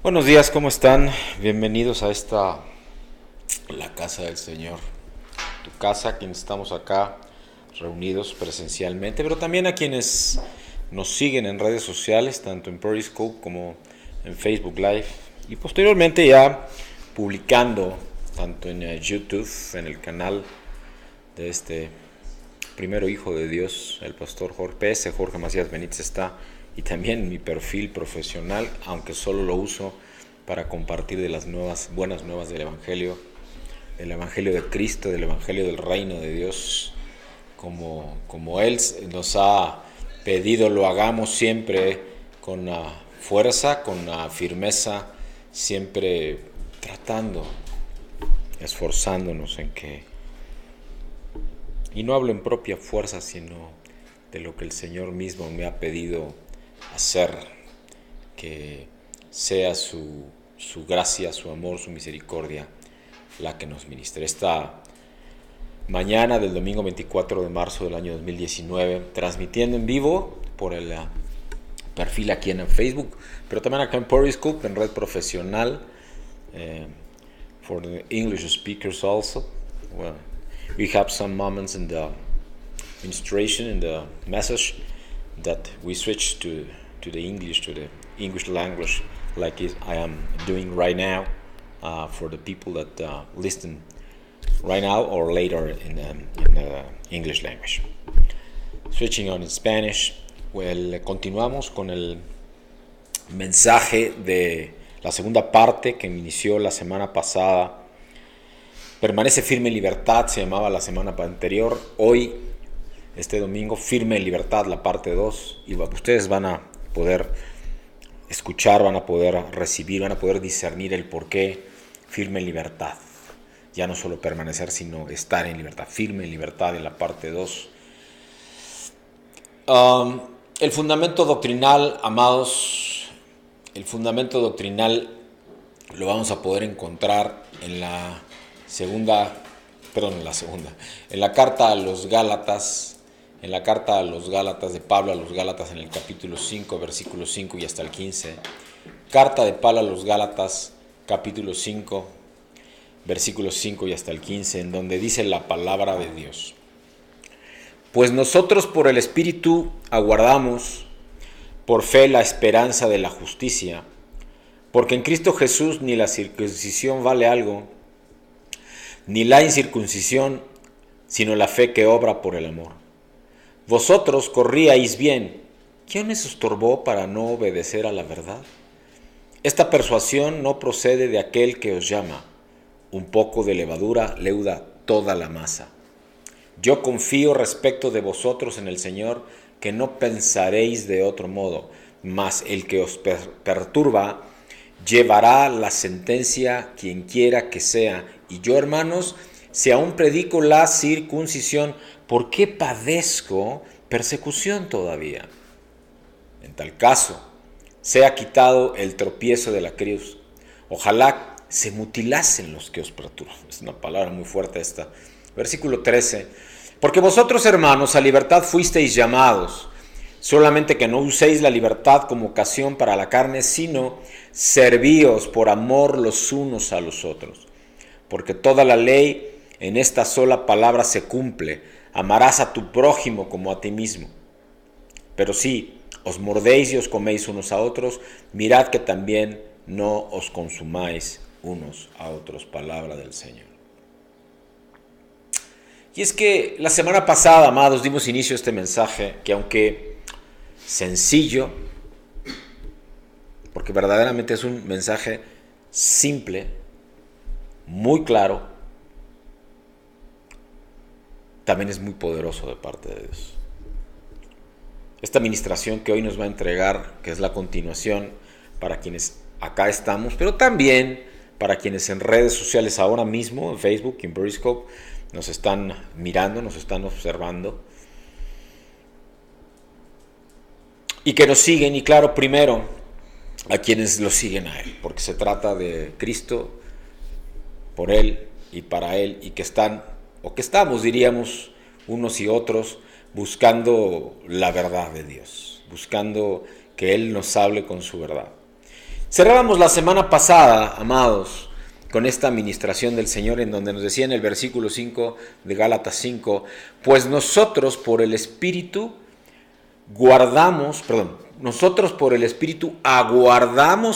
Buenos días, ¿cómo están? Bienvenidos a la casa del Señor. Tu casa, quienes estamos acá reunidos presencialmente, pero también a quienes nos siguen en redes sociales, tanto en Periscope como en Facebook Live, y posteriormente ya publicando tanto en YouTube, en el canal de este primero hijo de Dios, el pastor Jorge Macías Benítez está, y también mi perfil profesional, aunque solo lo uso para compartir de las buenas nuevas del Evangelio de Cristo, del Evangelio del Reino de Dios, como Él nos ha pedido lo hagamos siempre con fuerza, con firmeza, siempre tratando, esforzándonos en que, y no hablo en propia fuerza, sino de lo que el Señor mismo me ha pedido hacer, que sea su gracia, su amor, su misericordia la que nos ministre. Esta mañana del domingo 24 de marzo del año 2019, transmitiendo en vivo por el perfil aquí en Facebook, pero también acá en Periscope, en red profesional, for the English speakers also. Well, we have some moments in the ministration, in the message, that we switch to the English language, like I am doing right now, for the people that listen right now or later in the English language. Switching on in Spanish, continuamos con el mensaje de la segunda parte que inició la semana pasada. Permanece firme en libertad, se llamaba la semana anterior. Hoy, este domingo, firme en libertad, la parte 2. Y ustedes van a poder escuchar, van a poder recibir, van a poder discernir el por qué firme en libertad. Ya no solo permanecer, sino estar en libertad. Firme en libertad en la parte 2. El fundamento doctrinal, amados, el fundamento doctrinal lo vamos a poder encontrar en la carta a los Gálatas, de Pablo a los Gálatas, en el capítulo 5, versículo 5 y hasta el 15. Carta de Pablo a los Gálatas, capítulo 5, versículos 5 y hasta el 15, en donde dice la palabra de Dios. Pues nosotros por el Espíritu aguardamos por fe la esperanza de la justicia, porque en Cristo Jesús ni la circuncisión vale algo, ni la incircuncisión, sino la fe que obra por el amor. Vosotros corríais bien. ¿Quién os estorbó para no obedecer a la verdad? Esta persuasión no procede de aquel que os llama. Un poco de levadura leuda toda la masa. Yo confío respecto de vosotros en el Señor, que no pensaréis de otro modo, mas el que os perturba llevará la sentencia, quien quiera que sea. Y yo, hermanos, si aún predico la circuncisión, ¿por qué padezco persecución todavía? En tal caso, sea quitado el tropiezo de la cruz. Ojalá se mutilasen los que os perturban. Es una palabra muy fuerte esta. Versículo 13. Porque vosotros, hermanos, a libertad fuisteis llamados, solamente que no uséis la libertad como ocasión para la carne, sino servíos por amor los unos a los otros. Porque toda la ley en esta sola palabra se cumple: amarás a tu prójimo como a ti mismo. Pero si os mordéis y os coméis unos a otros, mirad que también no os consumáis unos a otros. Palabra del Señor. Y es que la semana pasada, amados, dimos inicio a este mensaje que, aunque sencillo, porque verdaderamente es un mensaje simple, muy claro, también es muy poderoso de parte de Dios. Esta administración que hoy nos va a entregar, que es la continuación para quienes acá estamos, pero también para quienes en redes sociales ahora mismo, en Facebook, en Periscope, nos están mirando, nos están observando, y que nos siguen, y claro, primero a quienes lo siguen a Él, porque se trata de Cristo, por Él y para Él, y que están, o que estamos, diríamos, unos y otros, buscando la verdad de Dios, buscando que Él nos hable con su verdad. Cerrábamos la semana pasada, amados, con esta administración del Señor en donde nos decía en el versículo 5 de Gálatas 5, pues nosotros por el Espíritu aguardamos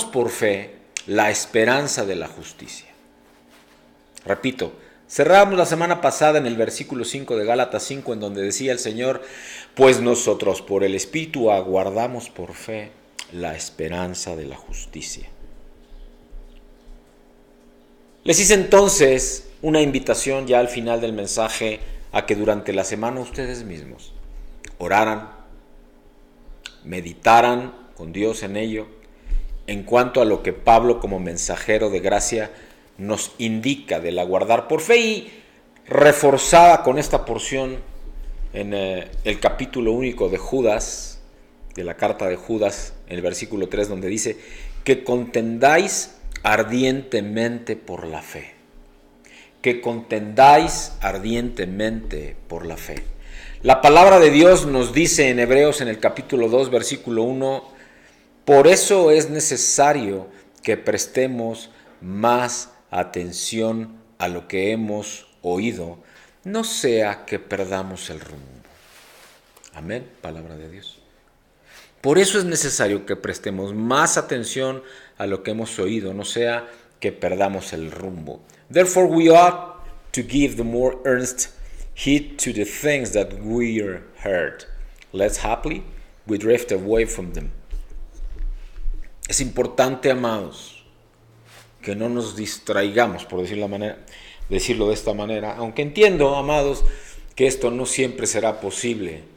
por fe la esperanza de la justicia. Repito, cerramos la semana pasada en el versículo 5 de Gálatas 5 en donde decía el Señor, pues nosotros por el Espíritu aguardamos por fe la esperanza de la justicia. Les hice entonces una invitación ya al final del mensaje a que durante la semana ustedes mismos oraran, meditaran con Dios en ello, en cuanto a lo que Pablo como mensajero de gracia nos indica del aguardar por fe y reforzada con esta porción en el capítulo único de Judas, de la carta de Judas, en el versículo 3, donde dice que contendáis ardientemente por la fe. Que contendáis ardientemente por la fe. La palabra de Dios nos dice en Hebreos en el capítulo 2, versículo 1, por eso es necesario que prestemos más atención a lo que hemos oído, no sea que perdamos el rumbo. Amén, palabra de Dios. Por eso es necesario que prestemos más atención a lo que hemos oído, no sea que perdamos el rumbo. Therefore we ought to give the more earnest heed to the things that we heard, lest haply we drift away from them. Es importante, amados, que no nos distraigamos, por decirlo de esta manera, aunque entiendo, amados, que esto no siempre será posible.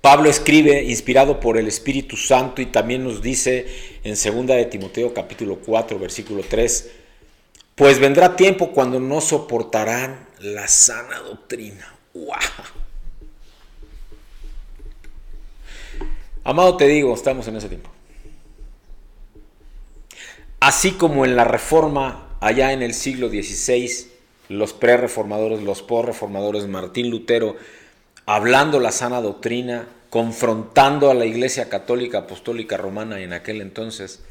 Pablo escribe inspirado por el Espíritu Santo y también nos dice en 2 de Timoteo capítulo 4 versículo 3, pues vendrá tiempo cuando no soportarán la sana doctrina. ¡Wow! Amado, te digo, estamos en ese tiempo. Así como en la Reforma allá en el siglo XVI, los pre-reformadores, los post-reformadores, Martín Lutero, hablando la sana doctrina, confrontando a la Iglesia Católica Apostólica Romana en aquel entonces.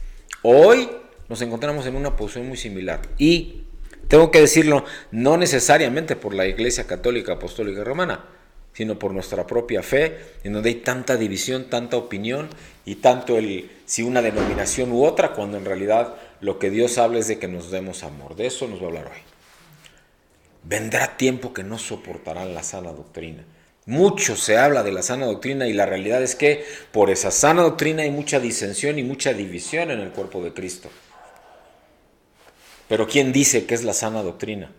Hoy nos encontramos en una posición muy similar. Y tengo que decirlo, no necesariamente por la Iglesia Católica Apostólica Romana, sino por nuestra propia fe, en donde hay tanta división, tanta opinión y tanto si una denominación u otra, cuando en realidad lo que Dios habla es de que nos demos amor. De eso nos va a hablar hoy. Vendrá tiempo que no soportarán la sana doctrina. Mucho se habla de la sana doctrina y la realidad es que por esa sana doctrina hay mucha disensión y mucha división en el cuerpo de Cristo. Pero ¿quién dice que es la sana doctrina?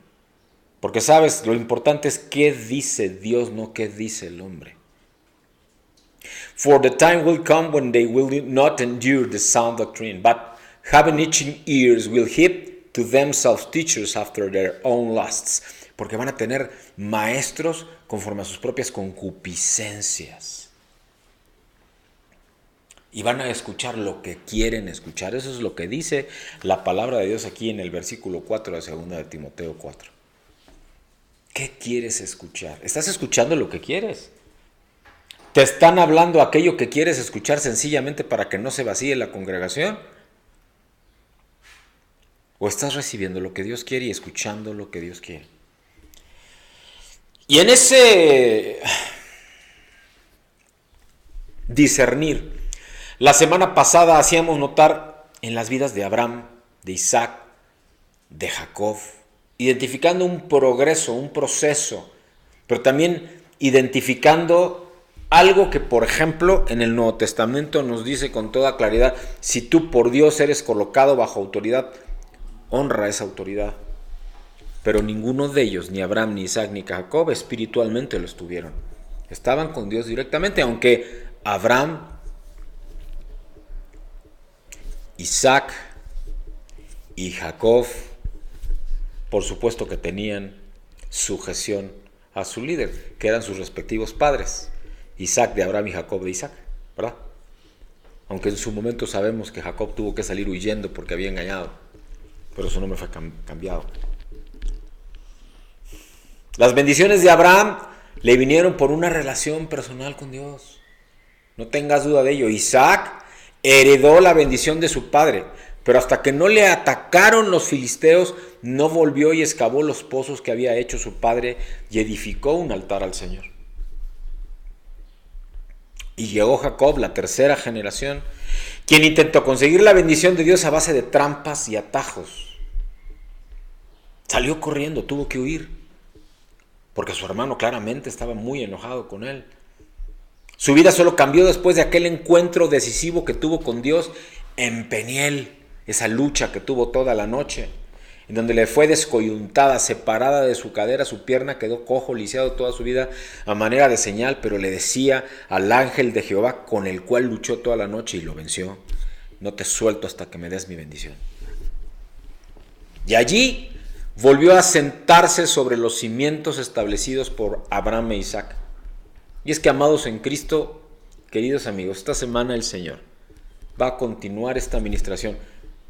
Porque sabes, lo importante es qué dice Dios, no qué dice el hombre. For the time will come when they will not endure the sound doctrine, but having itching ears will heap to themselves teachers after their own lusts. Porque van a tener maestros conforme a sus propias concupiscencias. Y van a escuchar lo que quieren escuchar. Eso es lo que dice la palabra de Dios aquí en el versículo 4 de 2 de Timoteo 4. ¿Qué quieres escuchar? ¿Estás escuchando lo que quieres? ¿Te están hablando aquello que quieres escuchar sencillamente para que no se vacíe la congregación? ¿O estás recibiendo lo que Dios quiere y escuchando lo que Dios quiere? Y en ese discernir, la semana pasada hacíamos notar en las vidas de Abraham, de Isaac, de Jacob, identificando un progreso, un proceso, pero también identificando algo que, por ejemplo, en el Nuevo Testamento nos dice con toda claridad, si tú por Dios eres colocado bajo autoridad, honra esa autoridad. Pero ninguno de ellos, ni Abraham, ni Isaac, ni Jacob, espiritualmente lo estuvieron. Estaban con Dios directamente, aunque Abraham, Isaac y Jacob, por supuesto que tenían sujeción a su líder, que eran sus respectivos padres. Isaac de Abraham y Jacob de Isaac, ¿verdad? Aunque en su momento sabemos que Jacob tuvo que salir huyendo porque había engañado, pero su nombre fue cambiado. Las bendiciones de Abraham le vinieron por una relación personal con Dios. No tengas duda de ello. Isaac Heredó la bendición de su padre, pero hasta que no le atacaron los filisteos, no volvió y excavó los pozos que había hecho su padre y edificó un altar al Señor. Y llegó Jacob, la tercera generación, quien intentó conseguir la bendición de Dios a base de trampas y atajos. Salió corriendo, tuvo que huir, porque su hermano claramente estaba muy enojado con él. Su vida solo cambió después de aquel encuentro decisivo que tuvo con Dios en Peniel, esa lucha que tuvo toda la noche, en donde le fue descoyuntada, separada de su cadera, su pierna quedó cojo, lisiado toda su vida a manera de señal, pero le decía al ángel de Jehová con el cual luchó toda la noche y lo venció: no te suelto hasta que me des mi bendición. Y allí volvió a sentarse sobre los cimientos establecidos por Abraham e Isaac. Y es que, amados en Cristo, queridos amigos, esta semana el Señor va a continuar esta administración,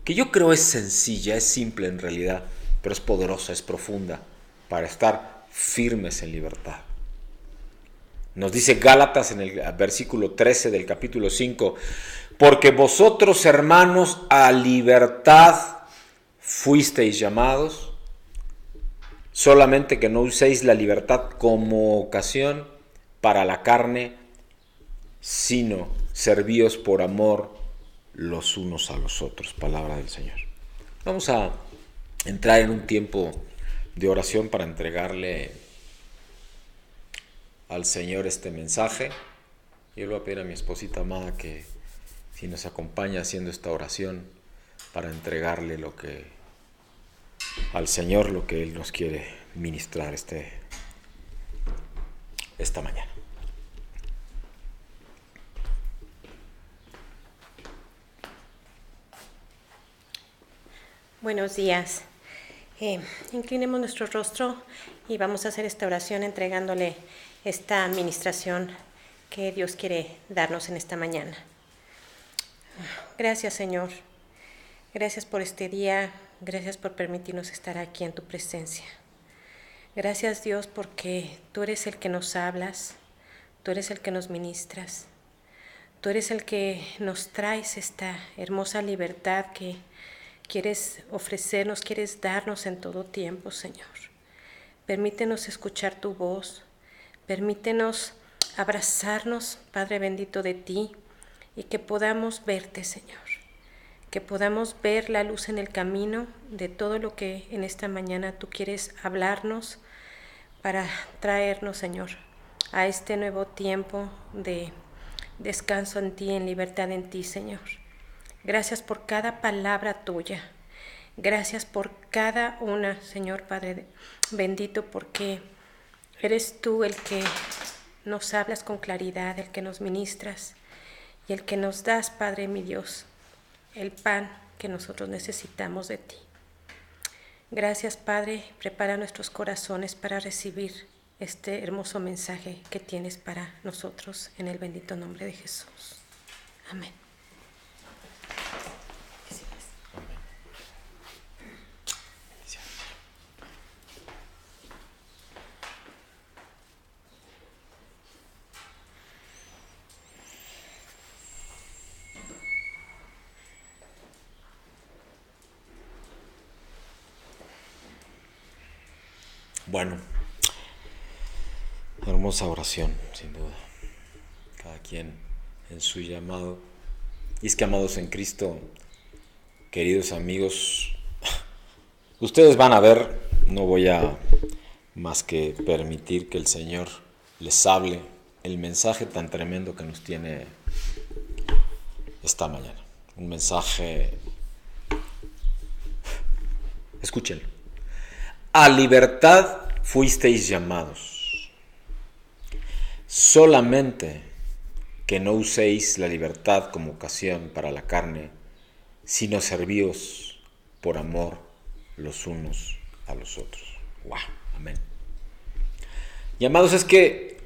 que yo creo es sencilla, es simple en realidad, pero es poderosa, es profunda, para estar firmes en libertad. Nos dice Gálatas en el versículo 13 del capítulo 5, porque vosotros, hermanos, a libertad fuisteis llamados, solamente que no uséis la libertad como ocasión para la carne, sino servíos por amor los unos a los otros. Palabra del Señor. Vamos a entrar en un tiempo de oración para entregarle al Señor este mensaje. Yo le voy a pedir a mi esposita amada que si nos acompaña haciendo esta oración para entregarle al Señor lo que Él nos quiere ministrar esta mañana. Buenos días. Inclinemos nuestro rostro y vamos a hacer esta oración entregándole esta administración que Dios quiere darnos en esta mañana. Gracias, Señor. Gracias por este día. Gracias por permitirnos estar aquí en tu presencia. Gracias, Dios, porque tú eres el que nos hablas, tú eres el que nos ministras, tú eres el que nos traes esta hermosa libertad que quieres ofrecernos, quieres darnos en todo tiempo, Señor. Permítenos escuchar tu voz, permítenos abrazarnos, Padre bendito, de ti, y que podamos verte, Señor, que podamos ver la luz en el camino de todo lo que en esta mañana tú quieres hablarnos para traernos, Señor, a este nuevo tiempo de descanso en ti, en libertad en ti, Señor. Gracias por cada palabra tuya. Gracias por cada una, Señor Padre bendito, porque eres tú el que nos hablas con claridad, el que nos ministras y el que nos das, Padre mi Dios, el pan que nosotros necesitamos de ti. Gracias, Padre. Prepara nuestros corazones para recibir este hermoso mensaje que tienes para nosotros en el bendito nombre de Jesús. Amén. Bueno, hermosa oración, sin duda. Cada quien en su llamado. Y es que, amados en Cristo, queridos amigos, ustedes van a ver, no voy a más que permitir que el Señor les hable el mensaje tan tremendo que nos tiene esta mañana. Un mensaje, escúchenlo. A libertad fuisteis llamados, solamente que no uséis la libertad como ocasión para la carne, sino servíos por amor los unos a los otros. ¡Wow! Amén. Y amados, es que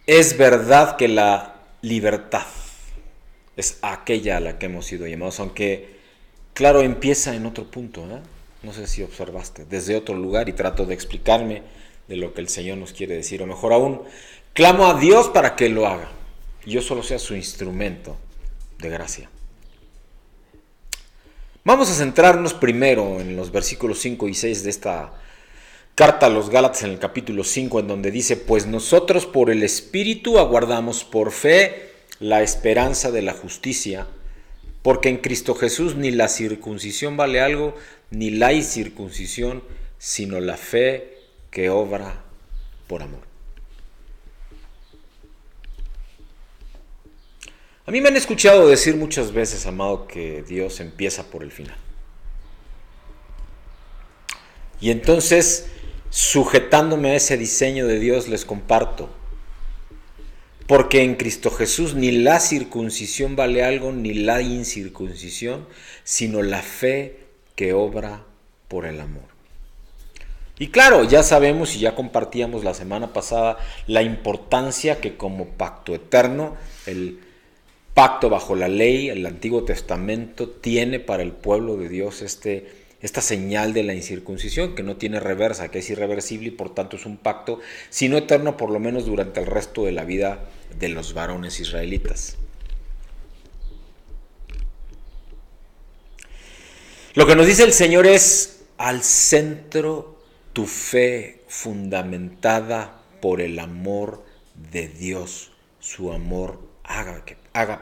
es verdad que la libertad es aquella a la que hemos sido llamados, aunque, claro, empieza en otro punto, ¿eh? No sé si observaste, desde otro lugar, y trato de explicarme de lo que el Señor nos quiere decir, o mejor aún, clamo a Dios para que lo haga, y yo solo sea su instrumento de gracia. Vamos a centrarnos primero en los versículos 5 y 6 de esta carta a los Gálatas en el capítulo 5, en donde dice: pues nosotros por el Espíritu aguardamos por fe la esperanza de la justicia, porque en Cristo Jesús ni la circuncisión vale algo, ni la incircuncisión, sino la fe que obra por amor. A mí me han escuchado decir muchas veces, amado, que Dios empieza por el final. Y entonces, sujetándome a ese diseño de Dios, les comparto: porque en Cristo Jesús ni la circuncisión vale algo, ni la incircuncisión, sino la fe que obra por el amor. Y claro, ya sabemos y ya compartíamos la semana pasada la importancia que como pacto eterno, el pacto bajo la ley, el Antiguo Testamento, tiene para el pueblo de Dios esta señal de la incircuncisión, que no tiene reversa, que es irreversible y por tanto es un pacto, si no eterno, por lo menos durante el resto de la vida de los varones israelitas. Lo que nos dice el Señor es: al centro tu fe fundamentada por el amor de Dios, su amor ágape,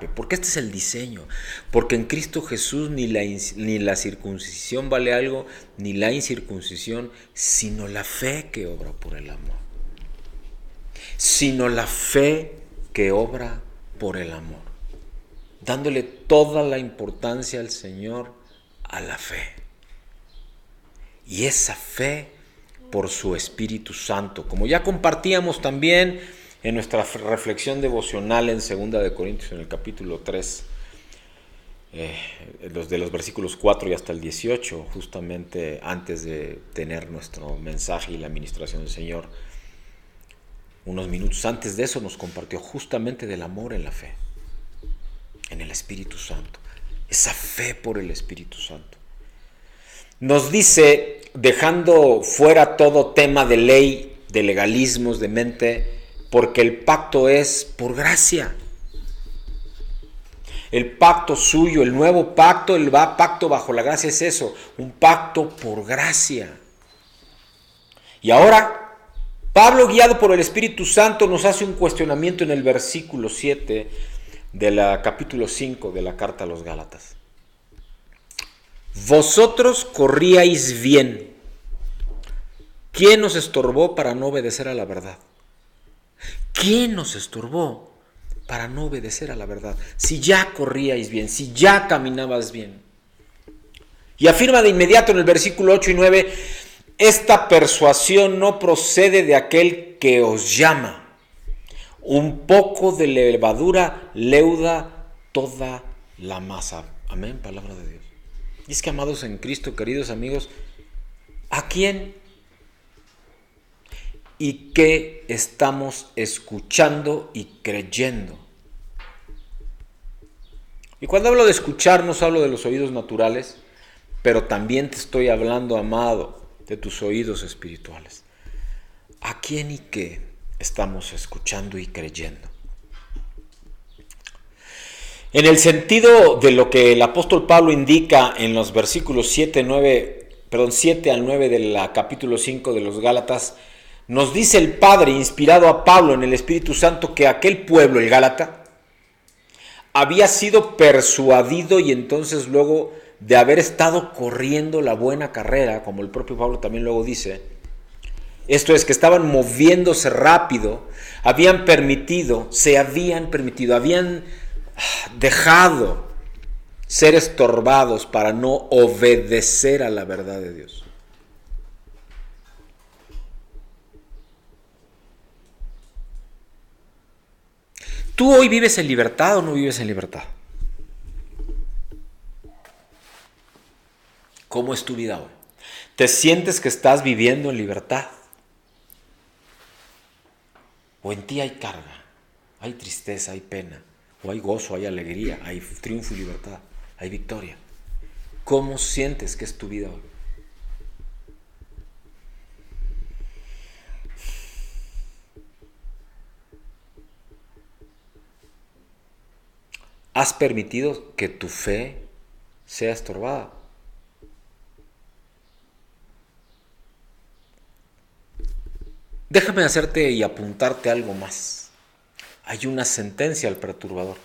porque este es el diseño, porque en Cristo Jesús ni la circuncisión vale algo, ni la incircuncisión, sino la fe que obra por el amor. Sino la fe que obra por el amor. Dándole toda la importancia al Señor a la fe. Y esa fe por su Espíritu Santo, como ya compartíamos también en nuestra reflexión devocional en 2 de Corintios, en el capítulo 3, de los versículos 4 y hasta el 18, justamente antes de tener nuestro mensaje y la administración del Señor. Unos minutos antes de eso nos compartió justamente del amor en la fe, en el Espíritu Santo, esa fe por el Espíritu Santo. Nos dice, dejando fuera todo tema de ley, de legalismos, de mente, porque el pacto es por gracia. El pacto suyo, el nuevo pacto, el pacto bajo la gracia es eso, un pacto por gracia. Y ahora, Pablo, guiado por el Espíritu Santo, nos hace un cuestionamiento en el versículo 7 del capítulo 5 de la carta a los Gálatas. Vosotros corríais bien. ¿Quién os estorbó para no obedecer a la verdad? ¿Quién nos estorbó para no obedecer a la verdad? Si ya corríais bien, si ya caminabas bien. Y afirma de inmediato en el versículo 8 y 9, esta persuasión no procede de aquel que os llama. Un poco de levadura leuda toda la masa. Amén, palabra de Dios. Y es que, amados en Cristo, queridos amigos, ¿a quién y qué estamos escuchando y creyendo? Y cuando hablo de escuchar, no hablo de los oídos naturales, pero también te estoy hablando, amado, de tus oídos espirituales. ¿A quién y qué estamos escuchando y creyendo? En el sentido de lo que el apóstol Pablo indica en los versículos 7 al 9 del capítulo 5 de los Gálatas, nos dice el Padre, inspirado a Pablo en el Espíritu Santo, que aquel pueblo, el Gálata, había sido persuadido y entonces luego de haber estado corriendo la buena carrera, como el propio Pablo también luego dice, esto es que estaban moviéndose rápido, habían dejado ser estorbados para no obedecer a la verdad de Dios. ¿Tú hoy vives en libertad o no vives en libertad? ¿Cómo es tu vida hoy? ¿Te sientes que estás viviendo en libertad? ¿O en ti hay carga, hay tristeza, hay pena? ¿O hay gozo, hay alegría, hay triunfo y libertad, hay victoria? ¿Cómo sientes que es tu vida hoy? has permitido que tu fe sea estorbada. Déjame hacerte y apuntarte algo más. Hay una sentencia al perturbador.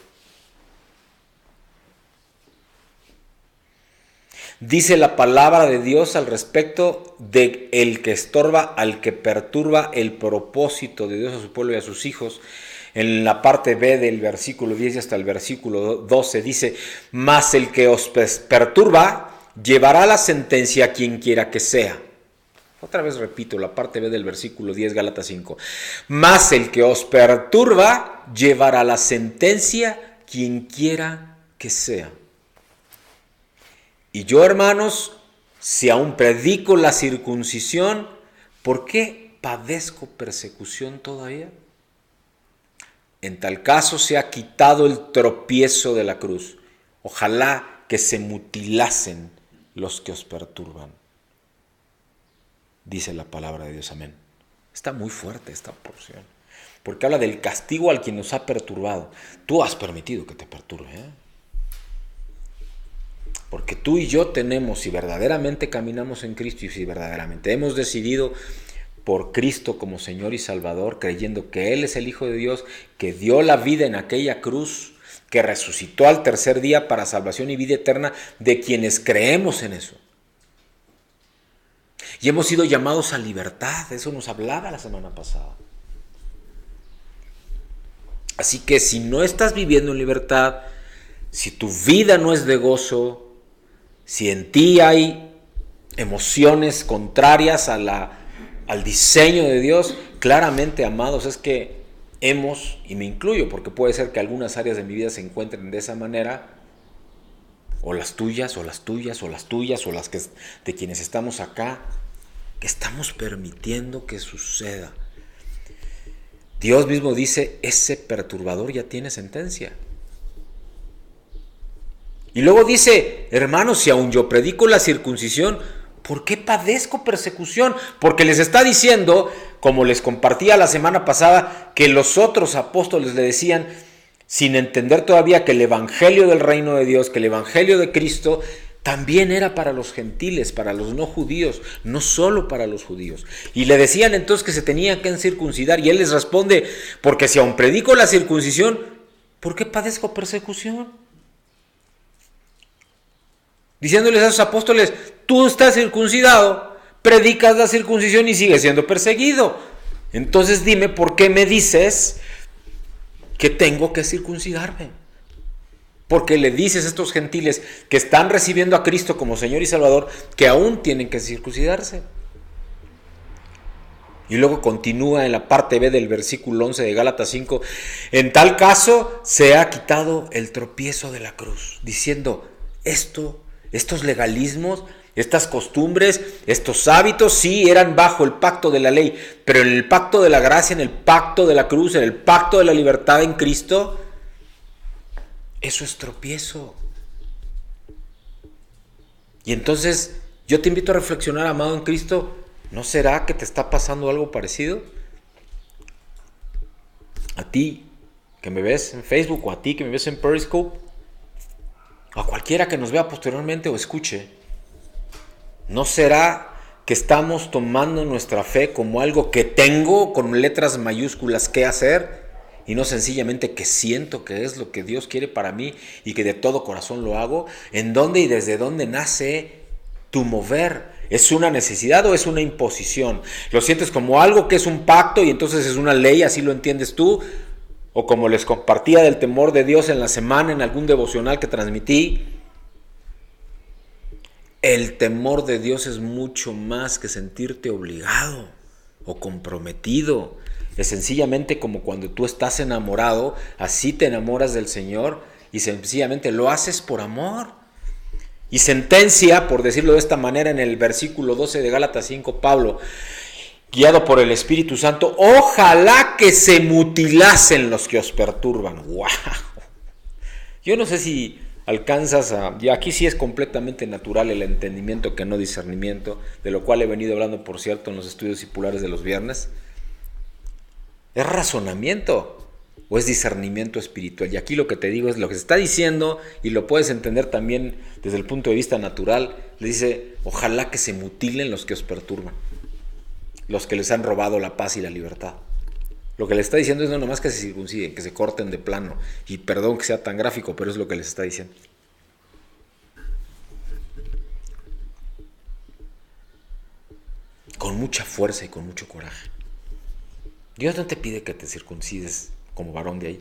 Dice la palabra de Dios al respecto de el que estorba, al que perturba el propósito de Dios a su pueblo y a sus hijos. En la parte B del versículo 10 hasta el versículo 12 dice: mas el que os perturba llevará la sentencia a quien quiera que sea. Otra vez repito la parte B del versículo 10, Gálatas 5. Mas el que os perturba llevará la sentencia quien quiera que sea. Y yo, hermanos, si aún predico la circuncisión, ¿por qué padezco persecución todavía? En tal caso se ha quitado el tropiezo de la cruz. Ojalá que se mutilasen los que os perturban. Dice la palabra de Dios, amén. Está muy fuerte esta porción, porque habla del castigo al quien nos ha perturbado. Tú has permitido que te perturbe, ¿eh? Porque tú y yo tenemos, si verdaderamente caminamos en Cristo y si verdaderamente hemos decidido por Cristo como Señor y Salvador, creyendo que Él es el Hijo de Dios, que dio la vida en aquella cruz, que resucitó al tercer día para salvación y vida eterna de quienes creemos en eso. Y hemos sido llamados a libertad, eso nos hablaba la semana pasada. Así que si no estás viviendo en libertad, si tu vida no es de gozo, si en ti hay emociones contrarias al diseño de Dios, claramente, amados, es que hemos, y me incluyo, porque puede ser que algunas áreas de mi vida se encuentren de esa manera, o las tuyas, o las tuyas, o las tuyas, o las que de quienes estamos acá, que estamos permitiendo que suceda. Dios mismo dice, ese perturbador ya tiene sentencia. Y luego dice, hermanos, si aún yo predico la circuncisión, ¿por qué padezco persecución? Porque les está diciendo, como les compartía la semana pasada, que los otros apóstoles le decían, sin entender todavía que el evangelio del reino de Dios, que el evangelio de Cristo, también era para los gentiles, para los no judíos, no solo para los judíos. Y le decían entonces que se tenían que circuncidar, y él les responde, porque si aún predico la circuncisión, ¿por qué padezco persecución? Diciéndoles a esos apóstoles, tú estás circuncidado, predicas la circuncisión y sigues siendo perseguido. Entonces dime, ¿por qué me dices que tengo que circuncidarme? Porque le dices a estos gentiles que están recibiendo a Cristo como Señor y Salvador, que aún tienen que circuncidarse. Y luego continúa en la parte B del versículo 11 de Gálatas 5, en tal caso se ha quitado el tropiezo de la cruz, diciendo, estos legalismos, estas costumbres, estos hábitos, sí eran bajo el pacto de la ley, pero en el pacto de la gracia, en el pacto de la cruz, en el pacto de la libertad en Cristo, eso es tropiezo. Y entonces yo te invito a reflexionar, amado en Cristo, ¿no será que te está pasando algo parecido? A ti que me ves en Facebook o a ti que me ves en Periscope, a cualquiera que nos vea posteriormente o escuche, ¿no será que estamos tomando nuestra fe como algo que tengo con letras mayúsculas que hacer y no sencillamente que siento que es lo que Dios quiere para mí y que de todo corazón lo hago? ¿En dónde y desde dónde nace tu mover? ¿Es una necesidad o es una imposición? ¿Lo sientes como algo que es un pacto y entonces es una ley, así lo entiendes tú? O como les compartía del temor de Dios en la semana en algún devocional que transmití, el temor de Dios es mucho más que sentirte obligado o comprometido. Es sencillamente como cuando tú estás enamorado, así te enamoras del Señor y sencillamente lo haces por amor. Y sentencia, por decirlo de esta manera, en el versículo 12 de Gálatas 5, Pablo, guiado por el Espíritu Santo, ojalá que se mutilasen los que os perturban. ¡Wow! Yo no sé si alcanzas y aquí sí es completamente natural el entendimiento que no discernimiento, de lo cual he venido hablando, por cierto, en los estudios discipulares de los viernes. Es razonamiento. o es discernimiento espiritual. Y aquí lo que te digo es lo que se está diciendo, y lo puedes entender también desde el punto de vista natural. Le dice, ojalá que se mutilen los que os perturban, los que les han robado la paz y la libertad. Lo que le está diciendo es no nomás que se circunciden, que se corten de plano. Y perdón que sea tan gráfico, pero es lo que les está diciendo. Con mucha fuerza y con mucho coraje. Dios no te pide que te circuncides como varón de ahí.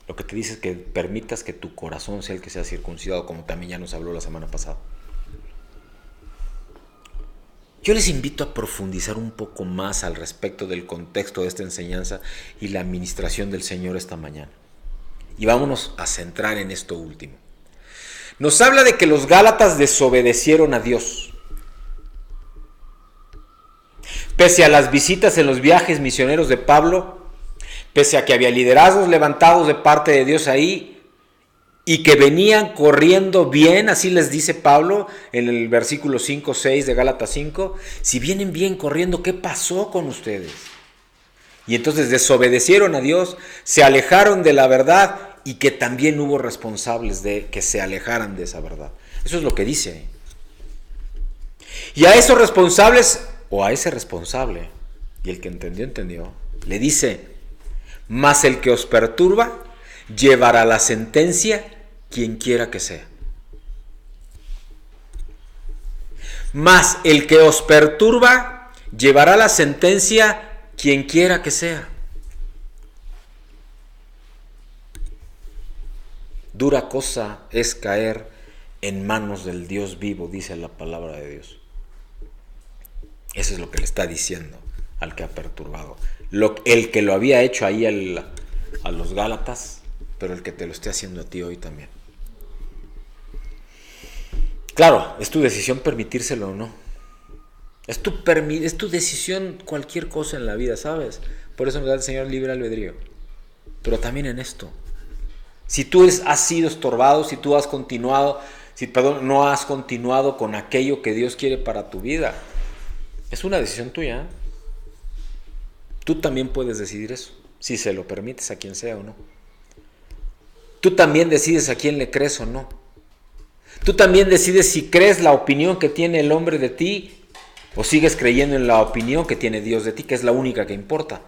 Lo que te dice es que permitas que tu corazón sea el que sea circuncidado, como también ya nos habló la semana pasada. Yo les invito a profundizar un poco más al respecto del contexto de esta enseñanza y la administración del Señor esta mañana. Y vámonos a centrar en esto último. Nos habla de que los Gálatas desobedecieron a Dios. Pese a las visitas en los viajes misioneros de Pablo, pese a que había liderazgos levantados de parte de Dios ahí, y que venían corriendo bien, así les dice Pablo en el versículo 5-6 de Gálatas 5, si vienen bien corriendo, ¿qué pasó con ustedes? Y entonces desobedecieron a Dios, se alejaron de la verdad, y que también hubo responsables de que se alejaran de esa verdad. Eso es lo que dice. Y a esos responsables, o a ese responsable, y el que entendió, entendió, le dice, mas el que os perturba llevará la sentencia quien quiera que sea. Mas el que os perturba llevará la sentencia quien quiera que sea. Dura cosa es caer en manos del Dios vivo, dice la palabra de Dios. Eso es lo que le está diciendo al que ha perturbado. El que lo había hecho ahí a los Gálatas, pero el que te lo esté haciendo a ti hoy también. Claro, es tu decisión permitírselo o no. Es tu decisión cualquier cosa en la vida, ¿sabes? Por eso nos da el Señor libre albedrío. Pero también en esto. Si tú has sido estorbado, si tú has continuado, no has continuado con aquello que Dios quiere para tu vida, es una decisión tuya. Tú también puedes decidir eso, si se lo permites a quien sea o no. Tú también decides a quién le crees o no. Tú también decides si crees la opinión que tiene el hombre de ti o sigues creyendo en la opinión que tiene Dios de ti, que es la única que importa.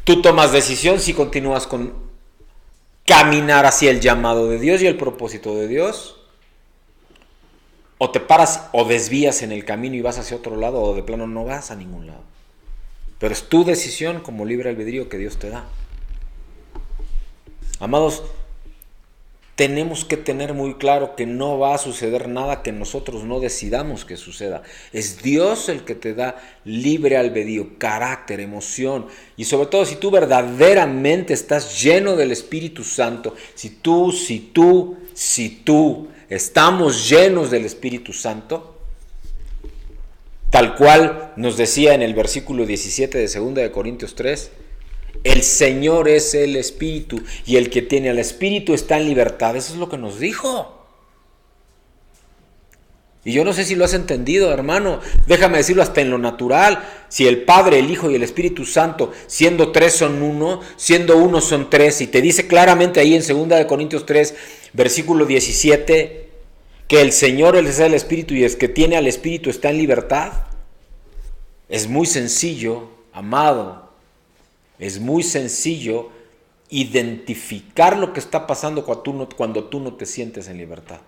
Tú tomas decisión si continúas con caminar hacia el llamado de Dios y el propósito de Dios, o te paras o desvías en el camino y vas hacia otro lado, o de plano no vas a ningún lado. Pero es tu decisión como libre albedrío que Dios te da. Amados, tenemos que tener muy claro que no va a suceder nada que nosotros no decidamos que suceda. Es Dios el que te da libre albedrío, carácter, emoción. Y sobre todo si tú verdaderamente estás lleno del Espíritu Santo, si tú estamos llenos del Espíritu Santo, tal cual nos decía en el versículo 17 de 2 de Corintios 3, el Señor es el Espíritu y el que tiene al Espíritu está en libertad. Eso es lo que nos dijo. Y yo no sé si lo has entendido, hermano. Déjame decirlo hasta en lo natural. Si el Padre, el Hijo y el Espíritu Santo, siendo tres son uno, siendo uno son tres, y te dice claramente ahí en 2 de Corintios 3, versículo 17, que el Señor es el Espíritu y el que tiene al Espíritu está en libertad. Es muy sencillo, amado. Es muy sencillo identificar lo que está pasando cuando tú no te sientes en libertad.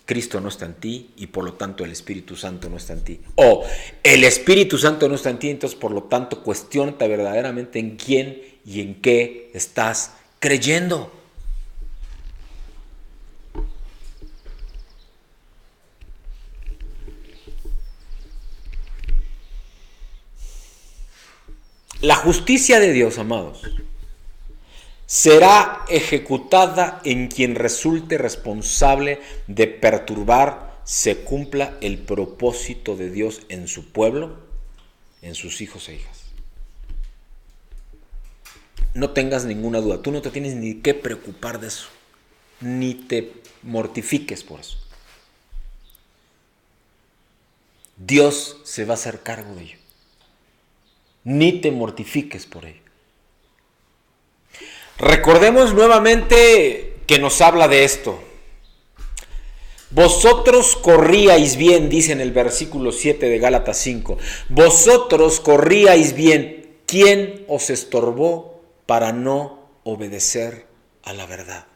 Cristo no está en ti y por lo tanto el Espíritu Santo no está en ti. O el Espíritu Santo no está en ti, entonces por lo tanto cuestiónate verdaderamente en quién y en qué estás creyendo. La justicia de Dios, amados, será ejecutada en quien resulte responsable de perturbar, se cumpla el propósito de Dios en su pueblo, en sus hijos e hijas. No tengas ninguna duda, tú no te tienes ni que preocupar de eso, ni te mortifiques por eso. Dios se va a hacer cargo de ello. ni te mortifiques por ello. Recordemos nuevamente que nos habla de esto. Vosotros corríais bien, dice en el versículo 7 de Gálatas 5. Vosotros corríais bien. ¿Quién os estorbó para no obedecer a la verdad?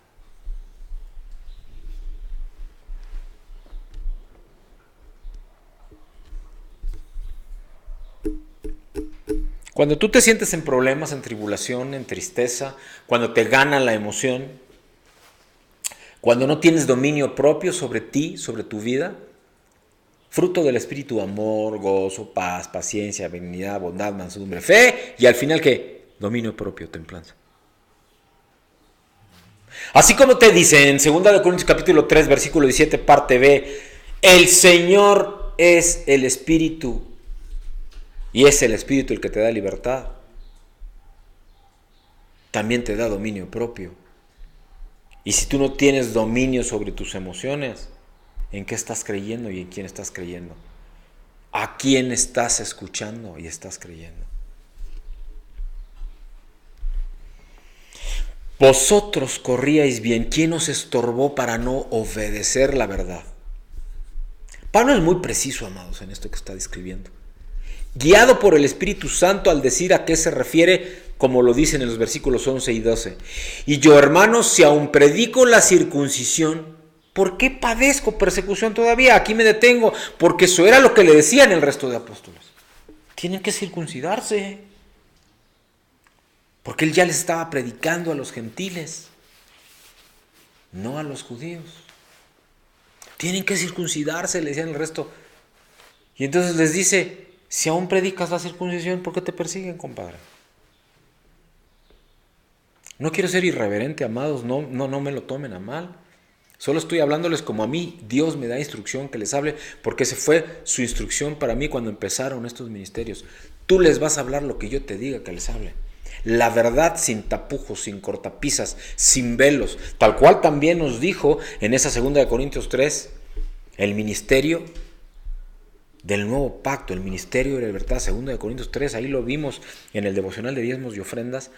Cuando tú te sientes en problemas, en tribulación, en tristeza, cuando te gana la emoción, cuando no tienes dominio propio sobre ti, sobre tu vida, fruto del Espíritu, amor, gozo, paz, paciencia, benignidad, bondad, mansedumbre, fe, y al final, ¿qué? Dominio propio, templanza. Así como te dice en 2 Corintios capítulo 3, versículo 17, parte B, el Señor es el Espíritu, y es el Espíritu el que te da libertad. También te da dominio propio. Y si tú no tienes dominio sobre tus emociones, ¿en qué estás creyendo y en quién estás creyendo? ¿A quién estás escuchando y estás creyendo? Vosotros corríais bien. ¿Quién os estorbó para no obedecer la verdad? Pablo es muy preciso, amados, en esto que está describiendo. Guiado por el Espíritu Santo al decir a qué se refiere, como lo dicen en los versículos 11 y 12. Y yo, hermanos, si aún predico la circuncisión, ¿por qué padezco persecución todavía? Aquí me detengo, porque eso era lo que le decían el resto de apóstoles. Tienen que circuncidarse, porque él ya les estaba predicando a los gentiles, no a los judíos. Tienen que circuncidarse, le decían el resto. Y entonces les dice, si aún predicas la circuncisión, ¿por qué te persiguen, compadre? No quiero ser irreverente, amados, no me lo tomen a mal. Solo estoy hablándoles como a mí Dios me da instrucción que les hable, porque esa fue su instrucción para mí cuando empezaron estos ministerios. Tú les vas a hablar lo que yo te diga que les hable. La verdad sin tapujos, sin cortapisas, sin velos, tal cual también nos dijo en esa 2 Corintios 3, el ministerio del nuevo pacto, el ministerio de la libertad, 2 Corintios 3, ahí lo vimos en el devocional de diezmos y ofrendas,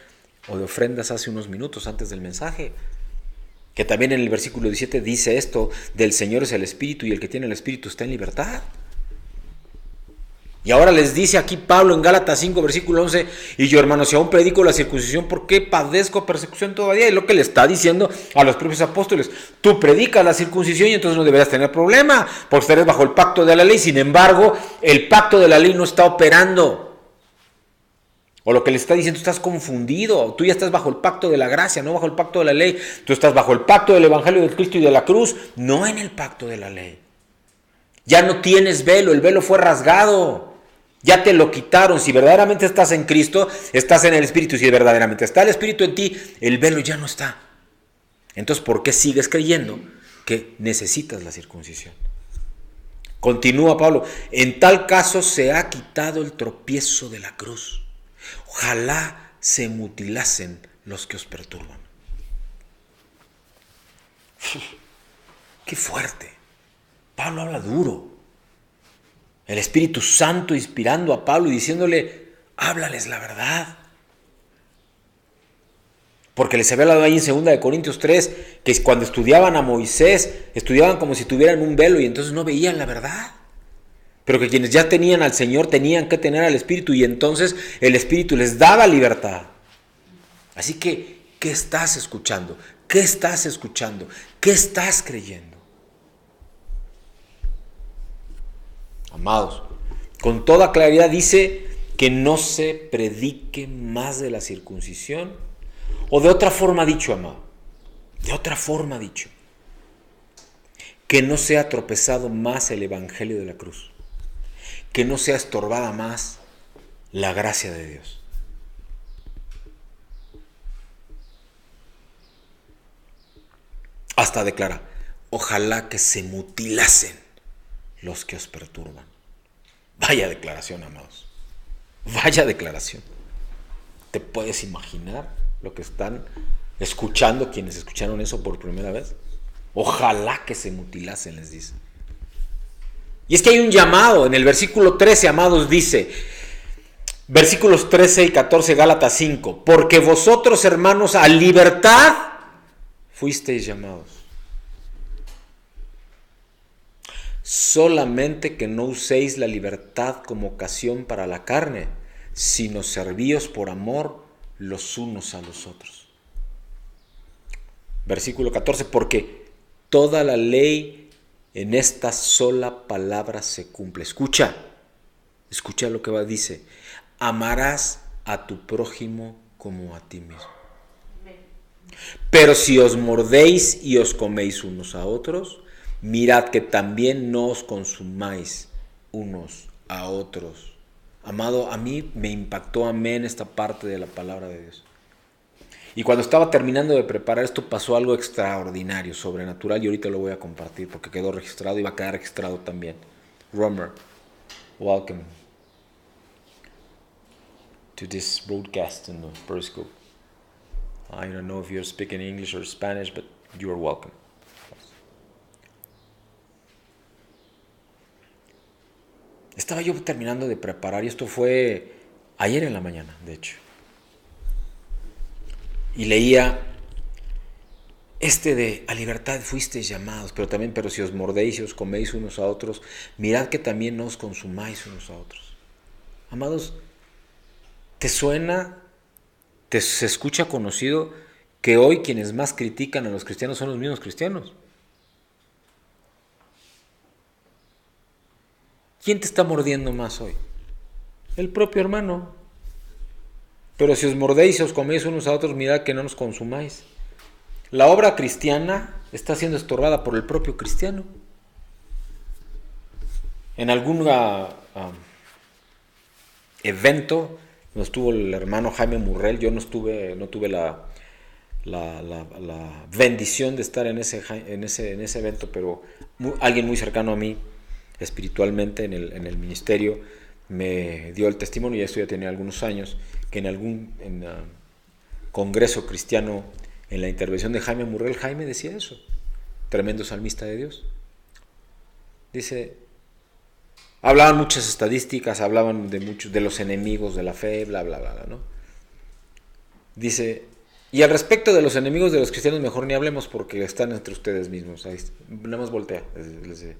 o de ofrendas hace unos minutos antes del mensaje, que también en el versículo 17 dice esto, del Señor es el Espíritu y el que tiene el Espíritu está en libertad. Y ahora les dice aquí Pablo en Gálatas 5, versículo 11, y yo, hermanos, si aún predico la circuncisión, ¿por qué padezco persecución todavía? Es lo que le está diciendo a los propios apóstoles. Tú predicas la circuncisión y entonces no deberás tener problema, porque estarás bajo el pacto de la ley. Sin embargo, el pacto de la ley no está operando. O lo que le está diciendo, estás confundido. Tú ya estás bajo el pacto de la gracia, no bajo el pacto de la ley. Tú estás bajo el pacto del Evangelio de Cristo y de la cruz, no en el pacto de la ley. Ya no tienes velo, el velo fue rasgado. Ya te lo quitaron. Si verdaderamente estás en Cristo, estás en el Espíritu. Si verdaderamente está el Espíritu en ti, el velo ya no está. Entonces, ¿por qué sigues creyendo que necesitas la circuncisión? Continúa Pablo. En tal caso se ha quitado el tropiezo de la cruz. Ojalá se mutilasen los que os perturban. Qué fuerte. Pablo habla duro. El Espíritu Santo inspirando a Pablo y diciéndole, háblales la verdad. Porque les había hablado ahí en 2 Corintios 3, que cuando estudiaban a Moisés, estudiaban como si tuvieran un velo y entonces no veían la verdad. Pero que quienes ya tenían al Señor tenían que tener al Espíritu y entonces el Espíritu les daba libertad. Así que, ¿qué estás escuchando? ¿Qué estás escuchando? ¿Qué estás creyendo? Amados, con toda claridad dice que no se predique más de la circuncisión, o de otra forma dicho, amado, de otra forma dicho, que no sea tropezado más el Evangelio de la cruz, que no sea estorbada más la gracia de Dios. Hasta declara, ojalá que se mutilasen los que os perturban. Vaya declaración, amados. Vaya declaración. ¿Te puedes imaginar lo que están escuchando quienes escucharon eso por primera vez? Ojalá que se mutilasen, les dice. Y es que hay un llamado. En el versículo 13, amados, dice, Versículos 13 y 14, Gálatas 5. Porque vosotros, hermanos, a libertad fuisteis llamados. Solamente que no uséis la libertad como ocasión para la carne, sino servíos por amor los unos a los otros. Versículo 14. Porque toda la ley en esta sola palabra se cumple. Escucha lo que dice. Amarás a tu prójimo como a ti mismo. Pero si os mordéis y os coméis unos a otros, mirad que también no os consumáis unos a otros. Amado, a mí me impactó amén esta parte de la palabra de Dios. Y cuando estaba terminando de preparar esto pasó algo extraordinario, sobrenatural, y ahorita lo voy a compartir porque quedó registrado y va a quedar registrado también. Romer, welcome to this broadcast in the Periscope. I don't know if you're speaking English or Spanish, but you are welcome. Estaba yo terminando de preparar y esto fue ayer en la mañana, de hecho. Y leía de a libertad fuisteis llamados, pero si os mordéis y os coméis unos a otros, mirad que también no os consumáis unos a otros. Amados, ¿te suena, se escucha conocido que hoy quienes más critican a los cristianos son los mismos cristianos? ¿Quién te está mordiendo más hoy? El propio hermano. Pero si os mordéis y os coméis unos a otros, mirad que no nos consumáis. La obra cristiana está siendo estorbada por el propio cristiano. En algún evento donde estuvo el hermano Jaime Murrell, yo no tuve la bendición de estar en ese evento, pero alguien muy cercano a mí espiritualmente en el ministerio me dio el testimonio, y esto ya tenía algunos años, que en algún congreso cristiano, en la intervención de Jaime Murrell, Jaime decía eso, tremendo salmista de Dios. Dice, hablaban muchas estadísticas, hablaban de los enemigos de la fe, bla, bla, bla, ¿no? Dice, y al respecto de los enemigos de los cristianos, mejor ni hablemos porque están entre ustedes mismos. Ahí, nada más voltea, les dice.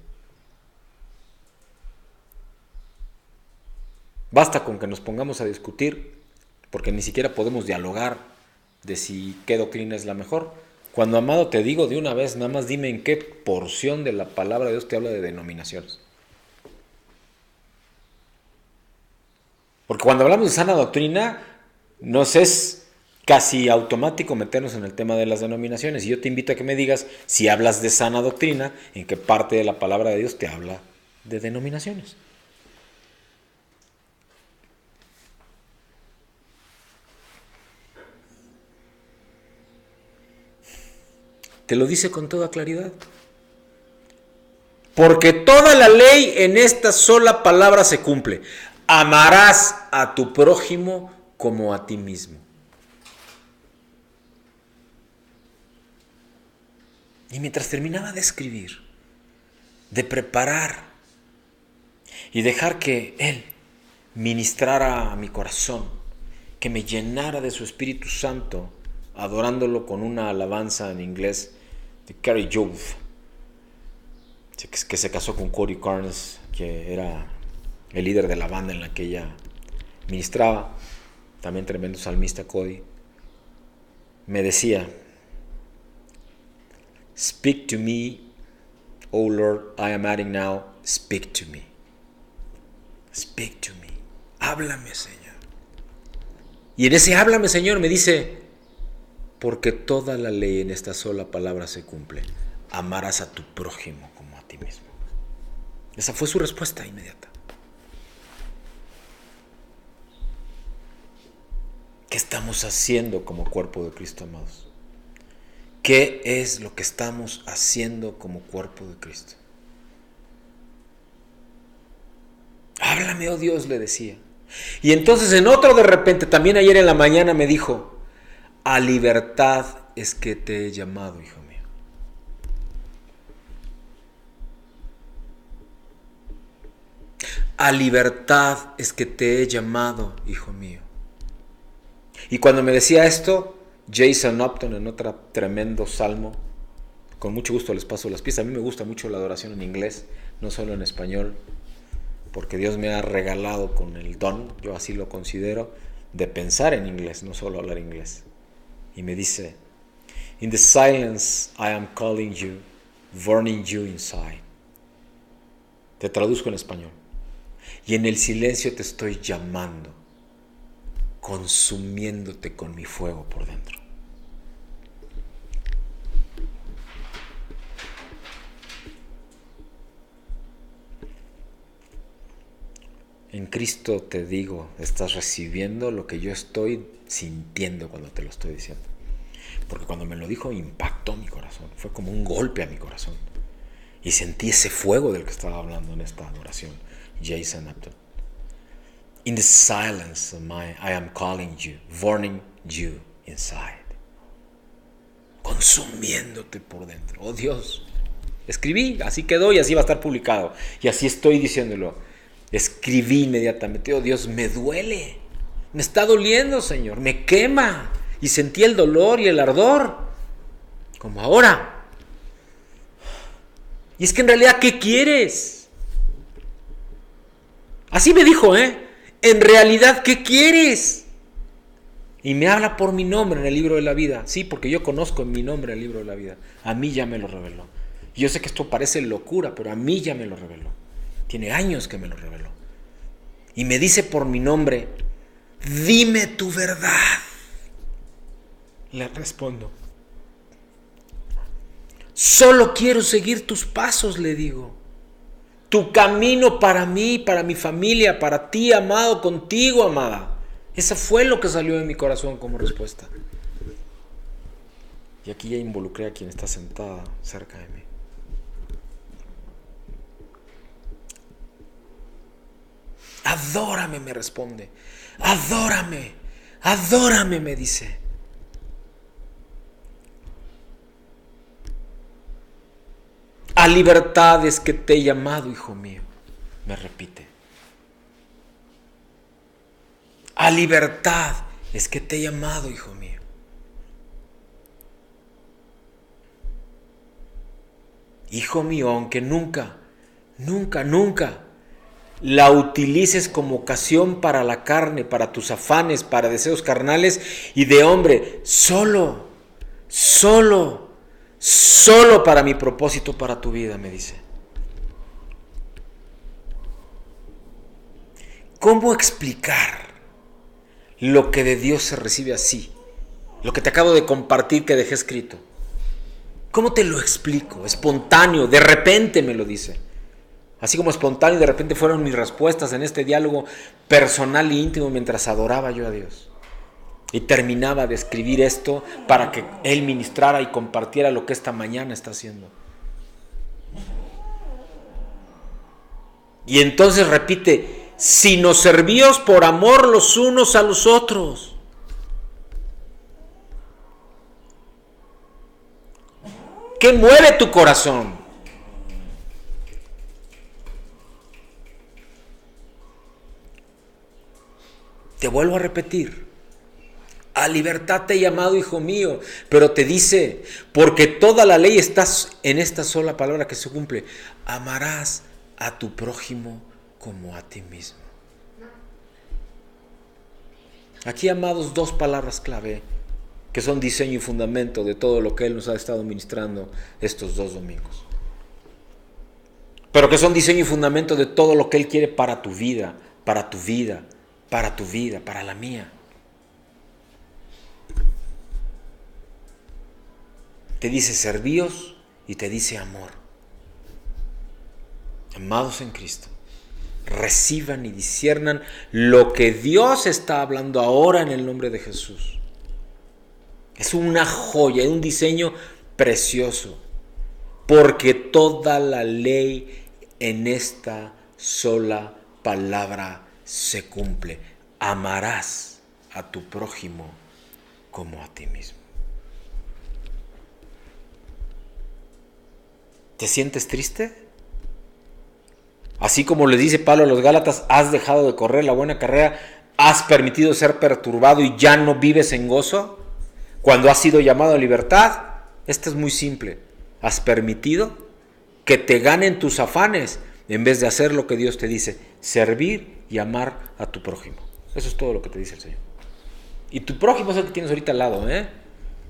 Basta con que nos pongamos a discutir, porque ni siquiera podemos dialogar de si qué doctrina es la mejor. Cuando, amado, te digo de una vez, nada más dime en qué porción de la palabra de Dios te habla de denominaciones. Porque cuando hablamos de sana doctrina, nos es casi automático meternos en el tema de las denominaciones. Y yo te invito a que me digas, si hablas de sana doctrina, en qué parte de la palabra de Dios te habla de denominaciones. Te lo dice con toda claridad. Porque toda la ley en esta sola palabra se cumple. Amarás a tu prójimo como a ti mismo. Y mientras terminaba de escribir, de preparar y dejar que Él ministrara a mi corazón, que me llenara de su Espíritu Santo, adorándolo con una alabanza en inglés de Carrie Jove, que se casó con Cody Carnes, que era el líder de la banda en la que ella ministraba, también tremendo salmista Cody. Me decía, speak to me, oh Lord, I am adding now, speak to me. Speak to me. Háblame, Señor. Y en ese háblame, Señor, me dice, porque toda la ley en esta sola palabra se cumple. Amarás a tu prójimo como a ti mismo. Esa fue su respuesta inmediata. ¿Qué estamos haciendo como cuerpo de Cristo, amados? ¿Qué es lo que estamos haciendo como cuerpo de Cristo? Háblame, oh Dios, le decía. Y entonces en otro de repente, también ayer en la mañana me dijo, a libertad es que te he llamado, hijo mío. A libertad es que te he llamado, hijo mío. Y cuando me decía esto, Jason Upton, en otro tremendo salmo, con mucho gusto les paso las piezas. A mí me gusta mucho la adoración en inglés, no solo en español, porque Dios me ha regalado con el don, yo así lo considero, de pensar en inglés, no solo hablar inglés. Y me dice, in the silence I am calling you, burning you inside. Te traduzco en español. Y en el silencio te estoy llamando, consumiéndote con mi fuego por dentro. En Cristo te digo, estás recibiendo lo que yo estoy sintiendo cuando te lo estoy diciendo. Porque cuando me lo dijo impactó mi corazón, fue como un golpe a mi corazón. Y sentí ese fuego del que estaba hablando en esta adoración, Jason Upton. In the silence of I am calling you, burning you inside. Consumiéndote por dentro. Oh Dios, escribí, así quedó y así va a estar publicado. Y así estoy diciéndolo. Escribí inmediatamente, oh Dios, me duele. Me está doliendo, Señor, me quema. Y sentí el dolor y el ardor, como ahora. Y es que en realidad, ¿qué quieres? Así me dijo, en realidad, ¿qué quieres? Y me habla por mi nombre en el libro de la vida. Sí, porque yo conozco en mi nombre el libro de la vida. A mí ya me lo reveló. Y yo sé que esto parece locura, pero a mí ya me lo reveló. Tiene años que me lo reveló. Y me dice por mi nombre, dime tu verdad. Le respondo, solo quiero seguir tus pasos, le digo. Tu camino para mí, para mi familia, para ti, amado, contigo, amada. Eso fue lo que salió de mi corazón como respuesta. Y aquí ya involucré a quien está sentada cerca de mí. Adórame, me responde. Adórame, adórame, me dice. A libertad es que te he llamado, hijo mío, me repite. A libertad es que te he llamado, hijo mío. Hijo mío, aunque nunca la utilices como ocasión para la carne, para tus afanes, para deseos carnales y de hombre, solo para mi propósito, para tu vida, me dice. ¿Cómo explicar lo que de Dios se recibe así? Lo que te acabo de compartir que dejé escrito. ¿Cómo te lo explico? Espontáneo, de repente me lo dice. Así como espontáneo y de repente fueron mis respuestas en este diálogo personal e íntimo mientras adoraba yo a Dios. Y terminaba de escribir esto para que Él ministrara y compartiera lo que esta mañana está haciendo. Y entonces repite, sino servíos por amor los unos a los otros. ¿Qué mueve tu corazón? Te vuelvo a repetir. A libertad te he llamado, hijo mío, pero te dice, porque toda la ley está en esta sola palabra que se cumple. Amarás a tu prójimo como a ti mismo. Aquí, amados, dos palabras clave que son diseño y fundamento de todo lo que Él nos ha estado ministrando estos 2 domingos. Pero que son diseño y fundamento de todo lo que Él quiere para tu vida, para tu vida, para tu vida, para la mía. Te dice servíos y te dice amor. Amados en Cristo, reciban y disciernan lo que Dios está hablando ahora en el nombre de Jesús. Es una joya, es un diseño precioso, porque toda la ley en esta sola palabra se cumple. Amarás a tu prójimo como a ti mismo. ¿Te sientes triste? Así como les dice Pablo a los Gálatas, has dejado de correr la buena carrera, has permitido ser perturbado y ya no vives en gozo, cuando has sido llamado a libertad. Esto es muy simple. Has permitido que te ganen tus afanes en vez de hacer lo que Dios te dice, servir y amar a tu prójimo. Eso es todo lo que te dice el Señor. Y tu prójimo es el que tienes ahorita al lado,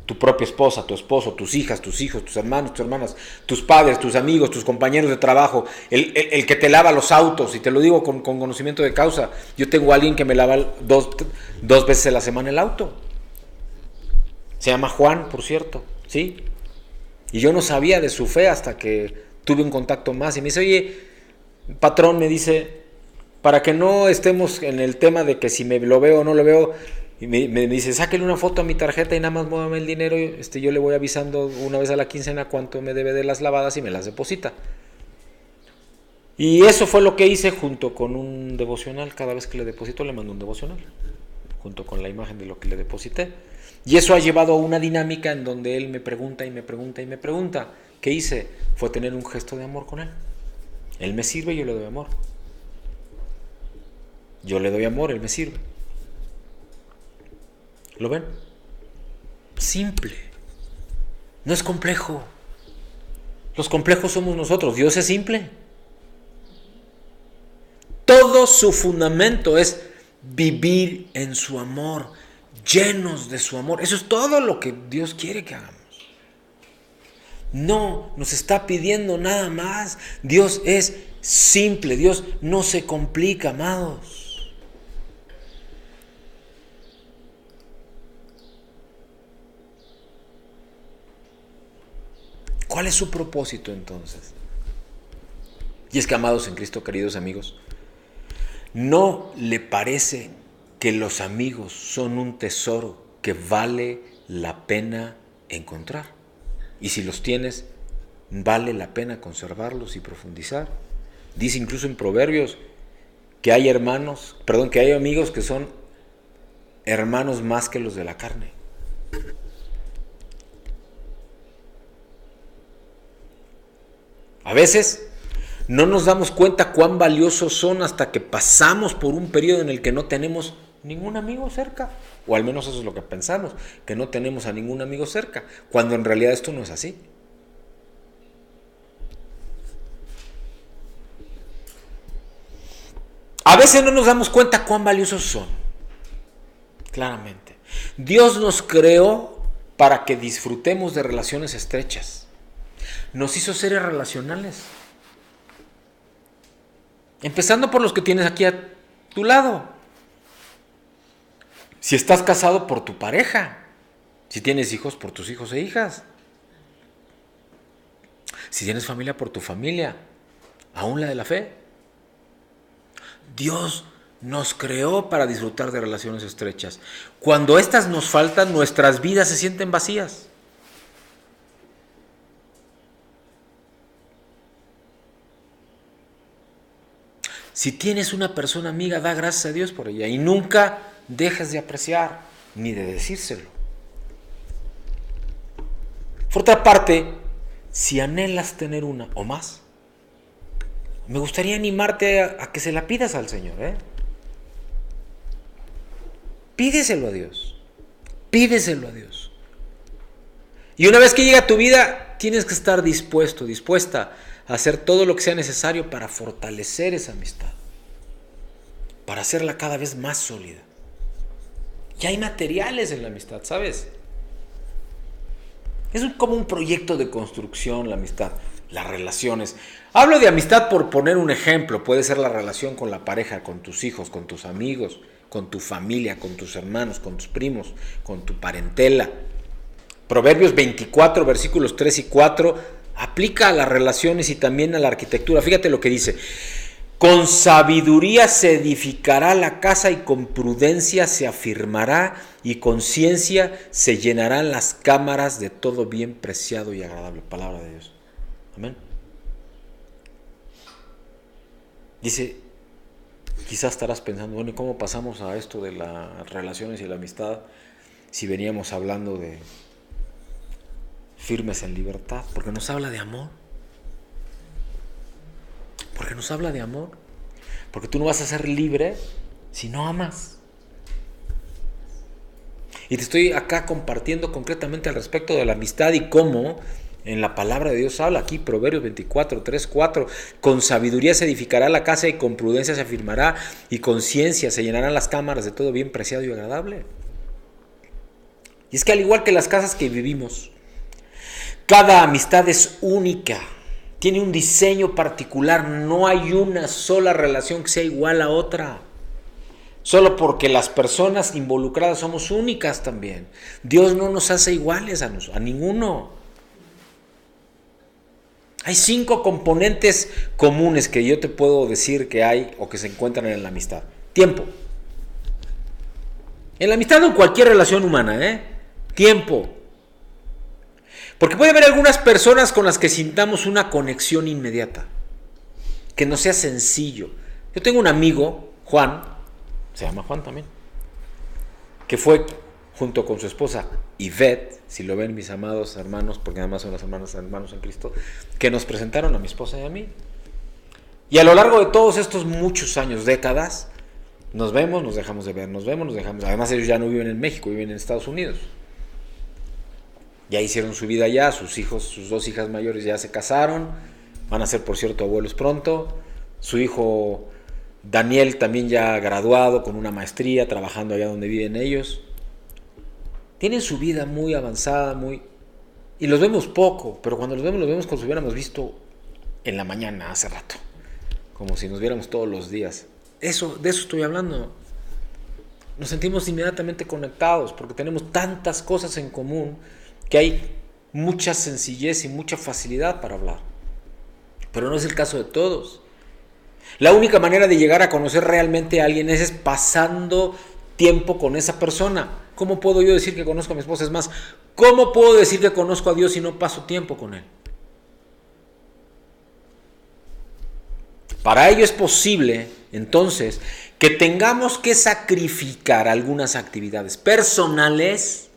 tu propia esposa, tu esposo, tus hijas, tus hijos, tus hermanos, tus hermanas, tus padres, tus amigos, tus compañeros de trabajo, el que te lava los autos, y te lo digo con conocimiento de causa. Yo tengo a alguien que me lava dos veces a la semana el auto. Se llama Juan, por cierto, ¿sí? Y yo no sabía de su fe hasta que tuve un contacto más y me dice, oye, patrón, me dice, para que no estemos en el tema de que si me lo veo o no lo veo, y me dice, sáquele una foto a mi tarjeta y nada más muévame el dinero, yo le voy avisando una vez a la quincena cuánto me debe de las lavadas y me las deposita. Y eso fue lo que hice junto con un devocional. Cada vez que le deposito le mando un devocional, junto con la imagen de lo que le deposité. Y eso ha llevado a una dinámica en donde él me pregunta y me pregunta y me pregunta. ¿Qué hice? Fue tener un gesto de amor con él. Él me sirve y yo le doy amor. Yo le doy amor, él me sirve. ¿Lo ven? Simple. No es complejo. Los complejos somos nosotros. Dios es simple. Todo su fundamento es vivir en su amor, llenos de su amor. Eso es todo lo que Dios quiere que hagamos. No nos está pidiendo nada más. Dios es simple. Dios no se complica, amados. ¿Cuál es su propósito entonces? Y es que, amados en Cristo, queridos amigos, ¿no le parece que los amigos son un tesoro que vale la pena encontrar? Y si los tienes, vale la pena conservarlos y profundizar. Dice incluso en Proverbios que hay que hay amigos que son hermanos más que los de la carne. A veces no nos damos cuenta cuán valiosos son hasta que pasamos por un periodo en el que no tenemos ningún amigo cerca. O al menos eso es lo que pensamos, que no tenemos a ningún amigo cerca, cuando en realidad esto no es así. A veces no nos damos cuenta cuán valiosos son. Claramente. Dios nos creó para que disfrutemos de relaciones estrechas. Nos hizo seres relacionales. Empezando por los que tienes aquí a tu lado. Si estás casado, por tu pareja. Si tienes hijos, por tus hijos e hijas. Si tienes familia, por tu familia. Aún la de la fe. Dios nos creó para disfrutar de relaciones estrechas. Cuando estas nos faltan, nuestras vidas se sienten vacías. Si tienes una persona amiga, da gracias a Dios por ella y nunca dejes de apreciar ni de decírselo. Por otra parte, si anhelas tener una o más, me gustaría animarte a que se la pidas al Señor. Pídeselo a Dios. Pídeselo a Dios. Y una vez que llega a tu vida, tienes que estar dispuesta a hacer todo lo que sea necesario para fortalecer esa amistad, para hacerla cada vez más sólida. Y hay materiales en la amistad, ¿sabes? Es como un proyecto de construcción la amistad, las relaciones. Hablo de amistad por poner un ejemplo. Puede ser la relación con la pareja, con tus hijos, con tus amigos, con tu familia, con tus hermanos, con tus primos, con tu parentela. Proverbios 24, versículos 3 y 4, aplica a las relaciones y también a la arquitectura. Fíjate lo que dice. Con sabiduría se edificará la casa y con prudencia se afirmará y con ciencia se llenarán las cámaras de todo bien preciado y agradable. Palabra de Dios. Amén. Dice, quizás estarás pensando, bueno, ¿y cómo pasamos a esto de las relaciones y la amistad si veníamos hablando de firmes en libertad? Porque nos habla de amor. Porque nos habla de amor. Porque tú no vas a ser libre si no amas. Y te estoy acá compartiendo concretamente al respecto de la amistad y cómo en la palabra de Dios habla aquí, Proverbios 24, 3, 4. Con sabiduría se edificará la casa y con prudencia se afirmará y con ciencia se llenarán las cámaras de todo bien preciado y agradable. Y es que al igual que las casas que vivimos, cada amistad es única, tiene un diseño particular, no hay una sola relación que sea igual a otra. Solo porque las personas involucradas somos únicas también. Dios no nos hace iguales a ninguno. Hay 5 componentes comunes que yo te puedo decir que hay o que se encuentran en la amistad. Tiempo. En la amistad o en cualquier relación humana, tiempo. Porque puede haber algunas personas con las que sintamos una conexión inmediata, que no sea sencillo. Yo tengo un amigo, Juan, se llama Juan también, que fue junto con su esposa Ivette, si lo ven mis amados hermanos, porque además son los hermanos en Cristo, que nos presentaron a mi esposa y a mí. Y a lo largo de todos estos muchos años, décadas, nos vemos, nos dejamos de ver, nos vemos, nos dejamos. Además ellos ya no viven en México, viven en Estados Unidos. Ya hicieron su vida allá, sus hijos, sus 2 hijas mayores ya se casaron, van a ser por cierto abuelos pronto. Su hijo Daniel también ya graduado con una maestría, trabajando allá donde viven ellos. Tienen su vida muy avanzada, y los vemos poco, pero cuando los vemos como si hubiéramos visto en la mañana, hace rato, como si nos viéramos todos los días. De eso estoy hablando. Nos sentimos inmediatamente conectados porque tenemos tantas cosas en común que hay mucha sencillez y mucha facilidad para hablar. Pero no es el caso de todos. La única manera de llegar a conocer realmente a alguien es pasando tiempo con esa persona. ¿Cómo puedo yo decir que conozco a mi esposa? Es más, ¿cómo puedo decir que conozco a Dios si no paso tiempo con Él? Para ello es posible, entonces, que tengamos que sacrificar algunas actividades personales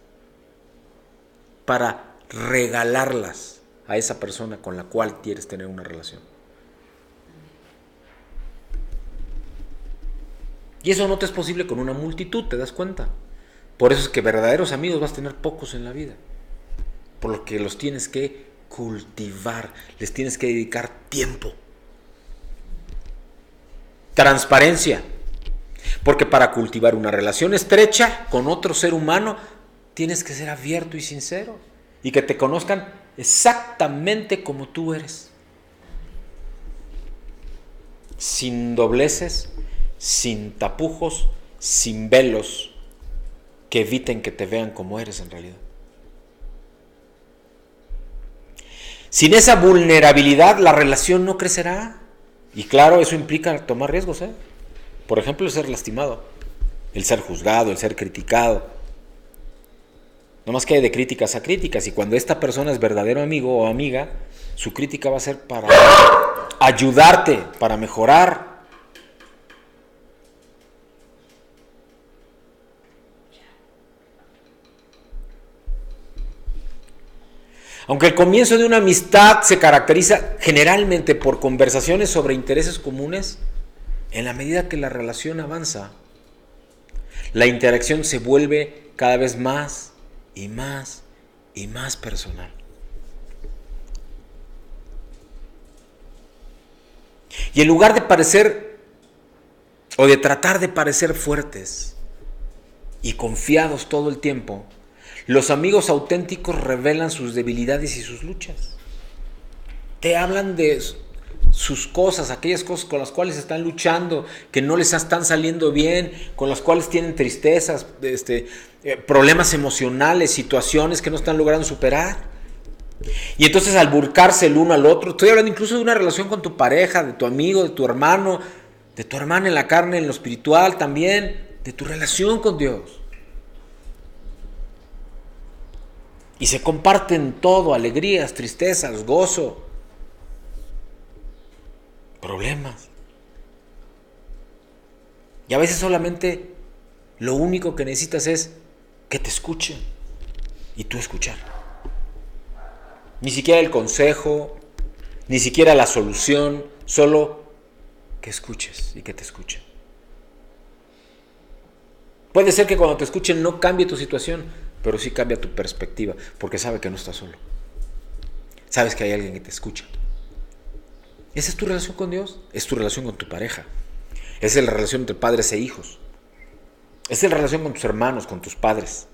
para regalarlas a esa persona con la cual quieres tener una relación. Y eso no te es posible con una multitud, ¿te das cuenta? Por eso es que verdaderos amigos vas a tener pocos en la vida. Por lo que los tienes que cultivar, les tienes que dedicar tiempo. Transparencia. Porque para cultivar una relación estrecha con otro ser humano, tienes que ser abierto y sincero. Y que te conozcan exactamente como tú eres. Sin dobleces, sin tapujos, sin velos que eviten que te vean como eres en realidad. Sin esa vulnerabilidad la relación no crecerá. Y claro, eso implica tomar riesgos, Por ejemplo, el ser lastimado, el ser juzgado, el ser criticado. No más que hay de críticas a críticas. Y cuando esta persona es verdadero amigo o amiga, su crítica va a ser para ayudarte, para mejorar. Aunque el comienzo de una amistad se caracteriza generalmente por conversaciones sobre intereses comunes, en la medida que la relación avanza, la interacción se vuelve cada vez más y más y más personal. Y en lugar de parecer o de tratar de parecer fuertes y confiados todo el tiempo, los amigos auténticos revelan sus debilidades y sus luchas. Te hablan de sus cosas, aquellas cosas con las cuales están luchando, que no les están saliendo bien, con las cuales tienen tristezas, problemas emocionales, situaciones que no están logrando superar. Y entonces al volcarse el uno al otro, estoy hablando incluso de una relación con tu pareja, de tu amigo, de tu hermano, de tu hermana en la carne, en lo espiritual también, de tu relación con Dios. Y se comparten todo, alegrías, tristezas, gozo, problemas. Y a veces solamente lo único que necesitas es que te escuchen y tú escuchar. Ni siquiera el consejo, ni siquiera la solución, solo que escuches y que te escuchen. Puede ser que cuando te escuchen no cambie tu situación, pero sí cambia tu perspectiva, porque sabe que no estás solo. Sabes que hay alguien que te escucha. Esa es tu relación con Dios, es tu relación con tu pareja. Esa es la relación entre padres e hijos. Esa es la relación con tus hermanos, con tus padres.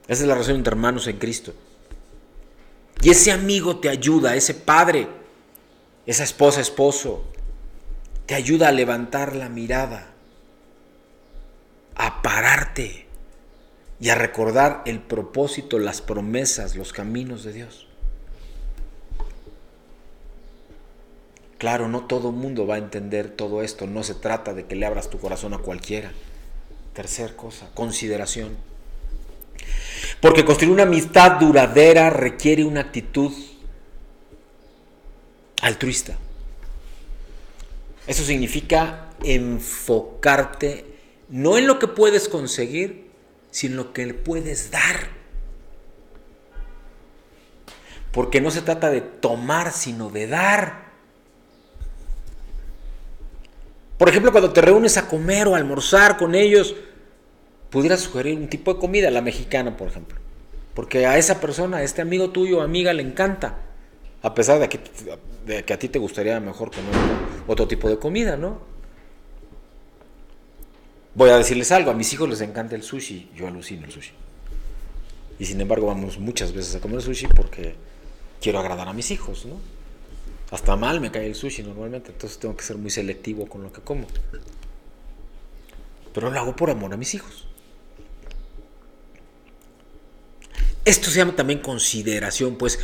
Esa es la relación entre hermanos en Cristo. Y ese amigo te ayuda, ese padre, esa esposa, esposo, te ayuda a levantar la mirada, a pararte y a recordar el propósito, las promesas, los caminos de Dios. Claro, no todo mundo va a entender todo esto. No se trata de que le abras tu corazón a cualquiera. Tercer cosa, consideración. Porque construir una amistad duradera requiere una actitud altruista. Eso significa enfocarte no en lo que puedes conseguir, sino en lo que le puedes dar. Porque no se trata de tomar, sino de dar. Por ejemplo, cuando te reúnes a comer o a almorzar con ellos, pudieras sugerir un tipo de comida, la mexicana, por ejemplo. Porque a esa persona, a este amigo tuyo o amiga le encanta. A pesar de que a ti te gustaría mejor comer otro tipo de comida, ¿no? Voy a decirles algo, a mis hijos les encanta el sushi, yo alucino el sushi. Y sin embargo vamos muchas veces a comer sushi porque quiero agradar a mis hijos, ¿no? Hasta mal me cae el sushi normalmente, entonces tengo que ser muy selectivo con lo que como. Pero lo hago por amor a mis hijos. Esto se llama también consideración, pues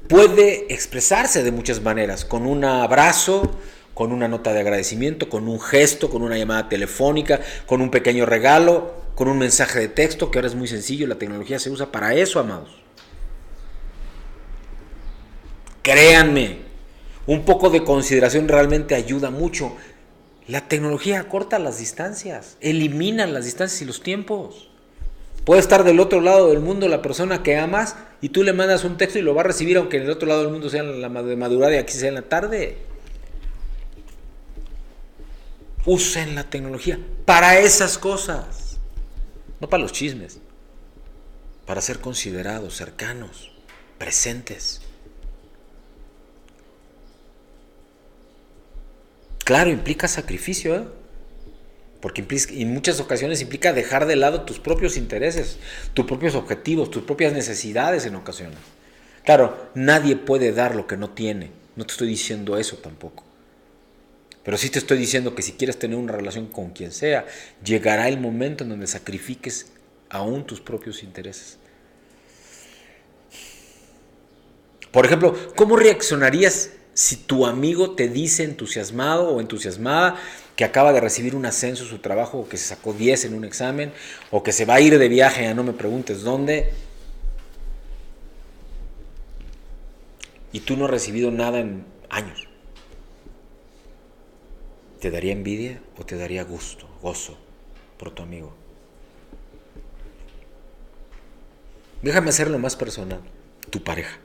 puede expresarse de muchas maneras, con un abrazo, con una nota de agradecimiento, con un gesto, con una llamada telefónica, con un pequeño regalo, con un mensaje de texto, que ahora es muy sencillo, la tecnología se usa para eso, amados. Créanme, un poco de consideración realmente ayuda mucho. La tecnología acorta las distancias, elimina las distancias y los tiempos. Puede estar del otro lado del mundo la persona que amas y tú le mandas un texto y lo va a recibir aunque en el otro lado del mundo sea la madrugada y aquí sea en la tarde. Usen la tecnología para esas cosas, no para los chismes, para ser considerados, cercanos, presentes. Claro, implica sacrificio, ¿eh? Porque en muchas ocasiones implica dejar de lado tus propios intereses, tus propios objetivos, tus propias necesidades en ocasiones. Claro, nadie puede dar lo que no tiene, no te estoy diciendo eso tampoco. Pero sí te estoy diciendo que si quieres tener una relación con quien sea, llegará el momento en donde sacrifiques aún tus propios intereses. Por ejemplo, ¿cómo reaccionarías si tu amigo te dice entusiasmado o entusiasmada que acaba de recibir un ascenso en su trabajo o que se sacó 10 en un examen o que se va a ir de viaje a no me preguntes dónde y tú no has recibido nada en años? ¿Te daría envidia o te daría gusto, gozo por tu amigo? Déjame hacerlo más personal. Tu pareja.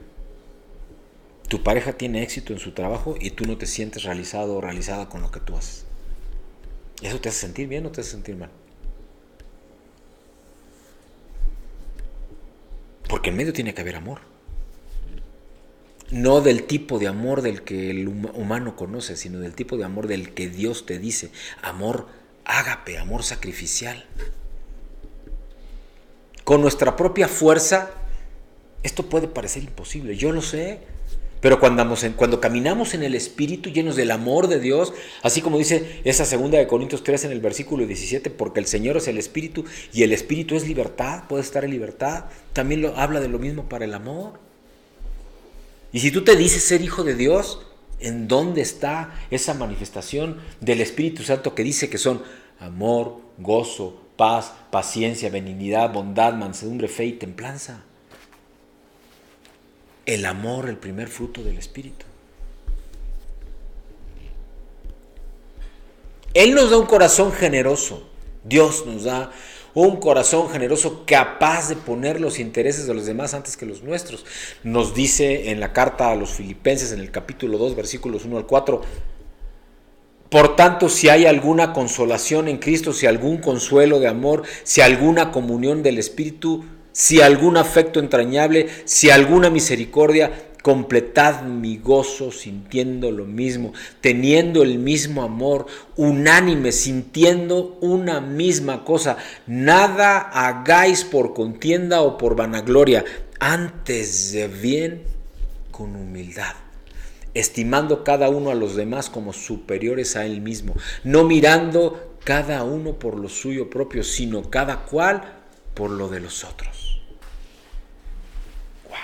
Tu pareja tiene éxito en su trabajo y tú no te sientes realizado o realizada con lo que tú haces. ¿Eso te hace sentir bien o te hace sentir mal? Porque en medio tiene que haber amor. No del tipo de amor del que el humano conoce, sino del tipo de amor del que Dios te dice. Amor ágape, amor sacrificial. Con nuestra propia fuerza, esto puede parecer imposible, yo lo sé. Pero cuando caminamos en el Espíritu, llenos del amor de Dios, así como dice esa 2 Corintios 3 en el versículo 17, porque el Señor es el Espíritu y el Espíritu es libertad, puede estar en libertad, también habla de lo mismo para el amor. Y si tú te dices ser hijo de Dios, ¿en dónde está esa manifestación del Espíritu Santo que dice que son amor, gozo, paz, paciencia, benignidad, bondad, mansedumbre, fe y templanza? El amor, el primer fruto del Espíritu. Él nos da un corazón generoso. Dios nos da un corazón generoso capaz de poner los intereses de los demás antes que los nuestros. Nos dice en la carta a los Filipenses, en el capítulo 2, versículos 1 al 4, Por tanto, si hay alguna consolación en Cristo, si algún consuelo de amor, si alguna comunión del Espíritu, si algún afecto entrañable, si alguna misericordia, completad mi gozo sintiendo lo mismo, teniendo el mismo amor, unánime, sintiendo una misma cosa. Nada hagáis por contienda o por vanagloria, antes de bien con humildad, estimando cada uno a los demás como superiores a él mismo, no mirando cada uno por lo suyo propio, sino cada cual por lo de los otros. Wow.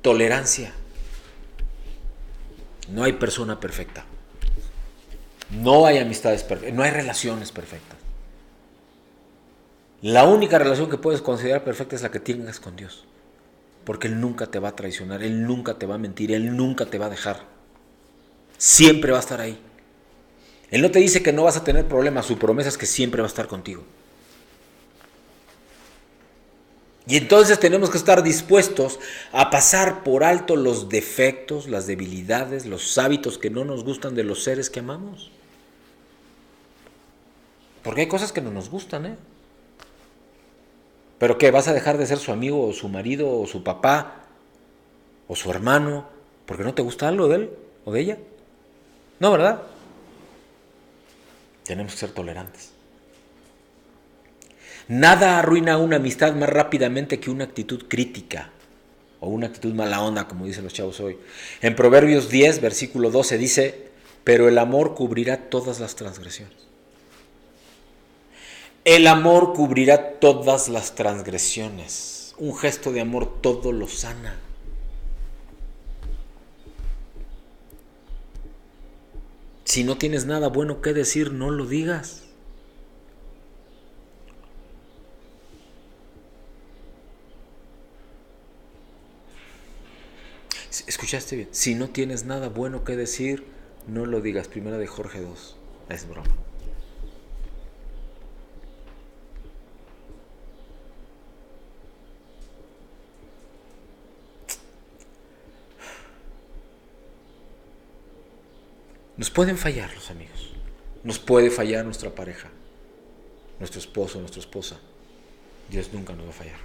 Tolerancia. No hay persona perfecta. No hay amistades perfectas. No hay relaciones perfectas. La única relación que puedes considerar perfecta es la que tengas con Dios. Porque Él nunca te va a traicionar, Él nunca te va a mentir, Él nunca te va a dejar. Siempre va a estar ahí. Él no te dice que no vas a tener problemas, su promesa es que siempre va a estar contigo. Y entonces tenemos que estar dispuestos a pasar por alto los defectos, las debilidades, los hábitos que no nos gustan de los seres que amamos. Porque hay cosas que no nos gustan, ¿eh? ¿Pero qué? ¿Vas a dejar de ser su amigo o su marido o su papá o su hermano porque no te gusta algo de él o de ella? No, ¿verdad? Tenemos que ser tolerantes. Nada arruina una amistad más rápidamente que una actitud crítica o una actitud mala onda, como dicen los chavos hoy. En Proverbios 10, versículo 12 dice, pero el amor cubrirá todas las transgresiones. El amor cubrirá todas las transgresiones. Un gesto de amor todo lo sana. Si no tienes nada bueno que decir, no lo digas. ¿Escuchaste bien? Si no tienes nada bueno que decir, no lo digas. Primera de Jorge 2. Es broma. Nos pueden fallar los amigos. Nos puede fallar nuestra pareja, nuestro esposo, nuestra esposa. Dios nunca nos va a fallar.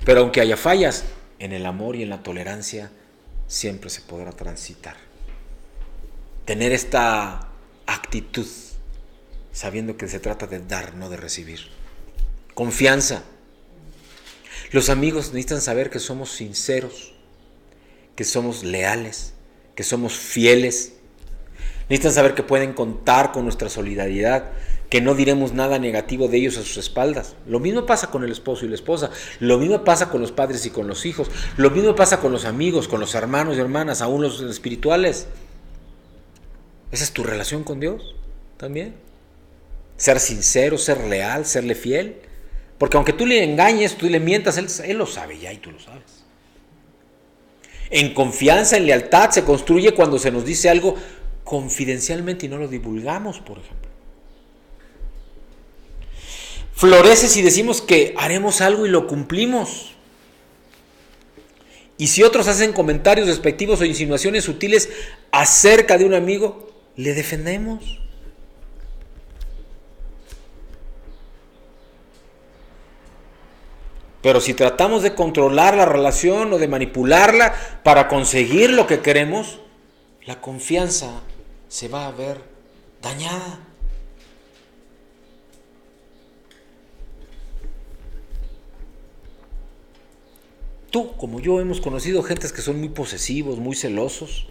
Pero aunque haya fallas, en el amor y en la tolerancia siempre se podrá transitar. Tener esta actitud, sabiendo que se trata de dar, no de recibir. Confianza. Los amigos necesitan saber que somos sinceros, que somos leales, que somos fieles. Necesitan saber que pueden contar con nuestra solidaridad, que no diremos nada negativo de ellos a sus espaldas. Lo mismo pasa con el esposo y la esposa, lo mismo pasa con los padres y con los hijos, lo mismo pasa con los amigos, con los hermanos y hermanas, aún los espirituales. ¿Esa es tu relación con Dios también? Ser sincero, ser leal, serle fiel. Porque aunque tú le engañes, tú le mientas, él lo sabe ya y tú lo sabes. En confianza, en lealtad se construye cuando se nos dice algo confidencialmente y no lo divulgamos, por ejemplo. Florece si decimos que haremos algo y lo cumplimos. Y si otros hacen comentarios despectivos o insinuaciones sutiles acerca de un amigo, le defendemos. Pero si tratamos de controlar la relación o de manipularla para conseguir lo que queremos, la confianza se va a ver dañada. Tú, como yo, hemos conocido gentes que son muy posesivos, muy celosos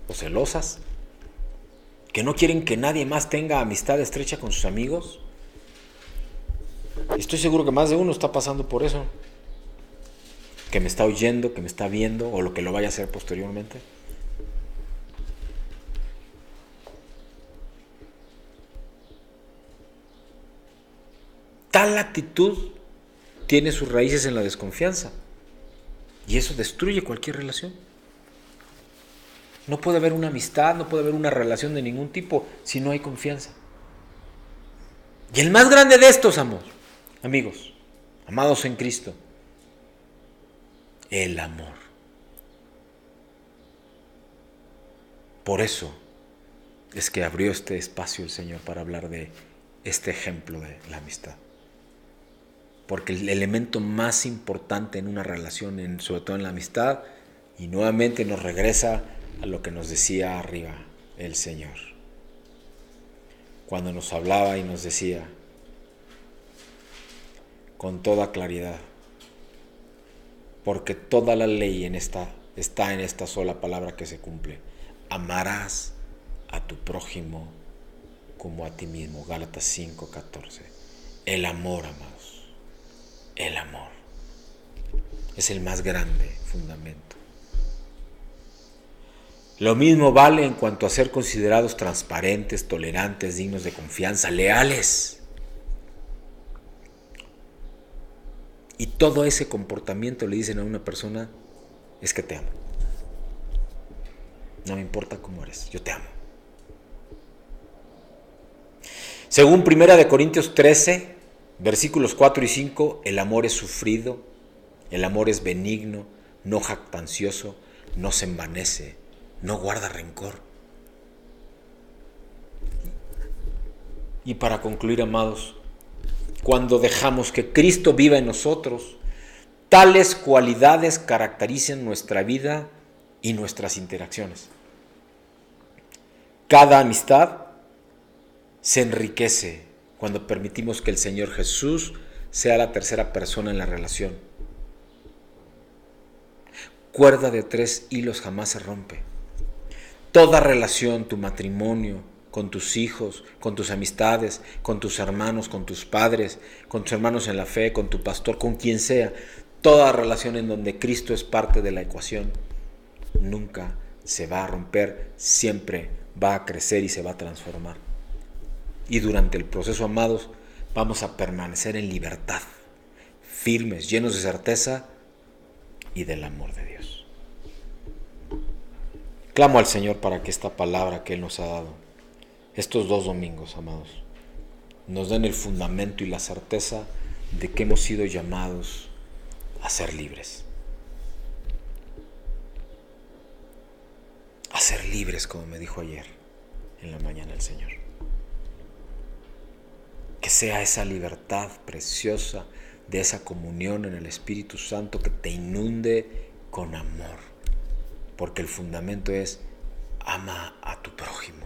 o celosas, que no quieren que nadie más tenga amistad estrecha con sus amigos. Estoy seguro que más de uno está pasando por eso, que me está oyendo, que me está viendo o lo que lo vaya a hacer posteriormente. Tal actitud tiene sus raíces en la desconfianza y eso destruye cualquier relación. No puede haber una amistad, no puede haber una relación de ningún tipo si no hay confianza. Y el más grande de estos, amigos, amados en Cristo, el amor. Por eso es que abrió este espacio el Señor para hablar de este ejemplo de la amistad. Porque el elemento más importante en una relación, sobre todo en la amistad, y nuevamente nos regresa a lo que nos decía arriba el Señor. Cuando nos hablaba y nos decía con toda claridad, porque toda la ley está en esta sola palabra que se cumple: amarás a tu prójimo como a ti mismo. Gálatas 5:14. El amor, amados, el amor es el más grande fundamento. Lo mismo vale en cuanto a ser considerados transparentes, tolerantes, dignos de confianza, leales. Y todo ese comportamiento le dicen a una persona: es que te amo. No me importa cómo eres, yo te amo. Según 1 Corintios 13, versículos 4 y 5, el amor es sufrido, el amor es benigno, no jactancioso, no se envanece, no guarda rencor. Y para concluir, amados, cuando dejamos que Cristo viva en nosotros, tales cualidades caracterizan nuestra vida y nuestras interacciones. Cada amistad se enriquece cuando permitimos que el Señor Jesús sea la tercera persona en la relación. Cuerda de 3 hilos jamás se rompe. Toda relación, tu matrimonio, con tus hijos, con tus amistades, con tus hermanos, con tus padres, con tus hermanos en la fe, con tu pastor, con quien sea, toda relación en donde Cristo es parte de la ecuación, nunca se va a romper, siempre va a crecer y se va a transformar. Y durante el proceso, amados, vamos a permanecer en libertad, firmes, llenos de certeza y del amor de Dios. Clamo al Señor para que esta palabra que Él nos ha dado, estos 2 domingos, amados, nos den el fundamento y la certeza de que hemos sido llamados a ser libres. A ser libres, como me dijo ayer en la mañana el Señor. Que sea esa libertad preciosa de esa comunión en el Espíritu Santo que te inunde con amor. Porque el fundamento es: ama a tu prójimo.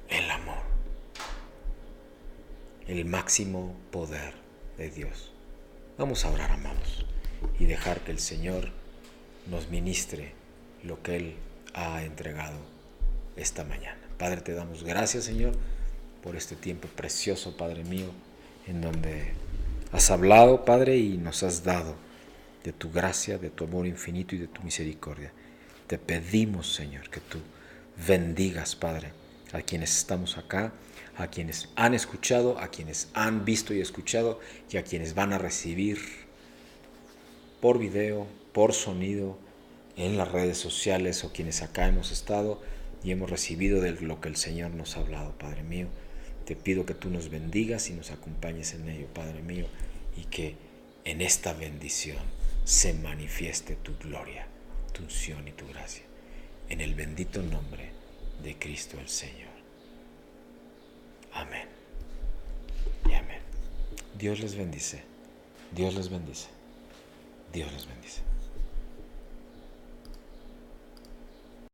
El amor. El máximo poder de Dios. Vamos a orar, amados, y dejar que el Señor nos ministre lo que Él ha entregado esta mañana. Padre, te damos gracias, Señor, por este tiempo precioso, Padre mío, en donde has hablado, Padre, y nos has dado de tu gracia, de tu amor infinito y de tu misericordia. Te pedimos, Señor, que tú bendigas, Padre, a quienes estamos acá, a quienes han escuchado, a quienes han visto y escuchado, y a quienes van a recibir por video, por sonido, en las redes sociales, o quienes acá hemos estado y hemos recibido de lo que el Señor nos ha hablado, Padre mío. Te pido que tú nos bendigas y nos acompañes en ello, Padre mío, y que en esta bendición se manifieste tu gloria, tu unción y tu gracia. En el bendito nombre de Cristo el Señor. Amén y amén. Dios les bendice. Dios les bendice. Dios les bendice.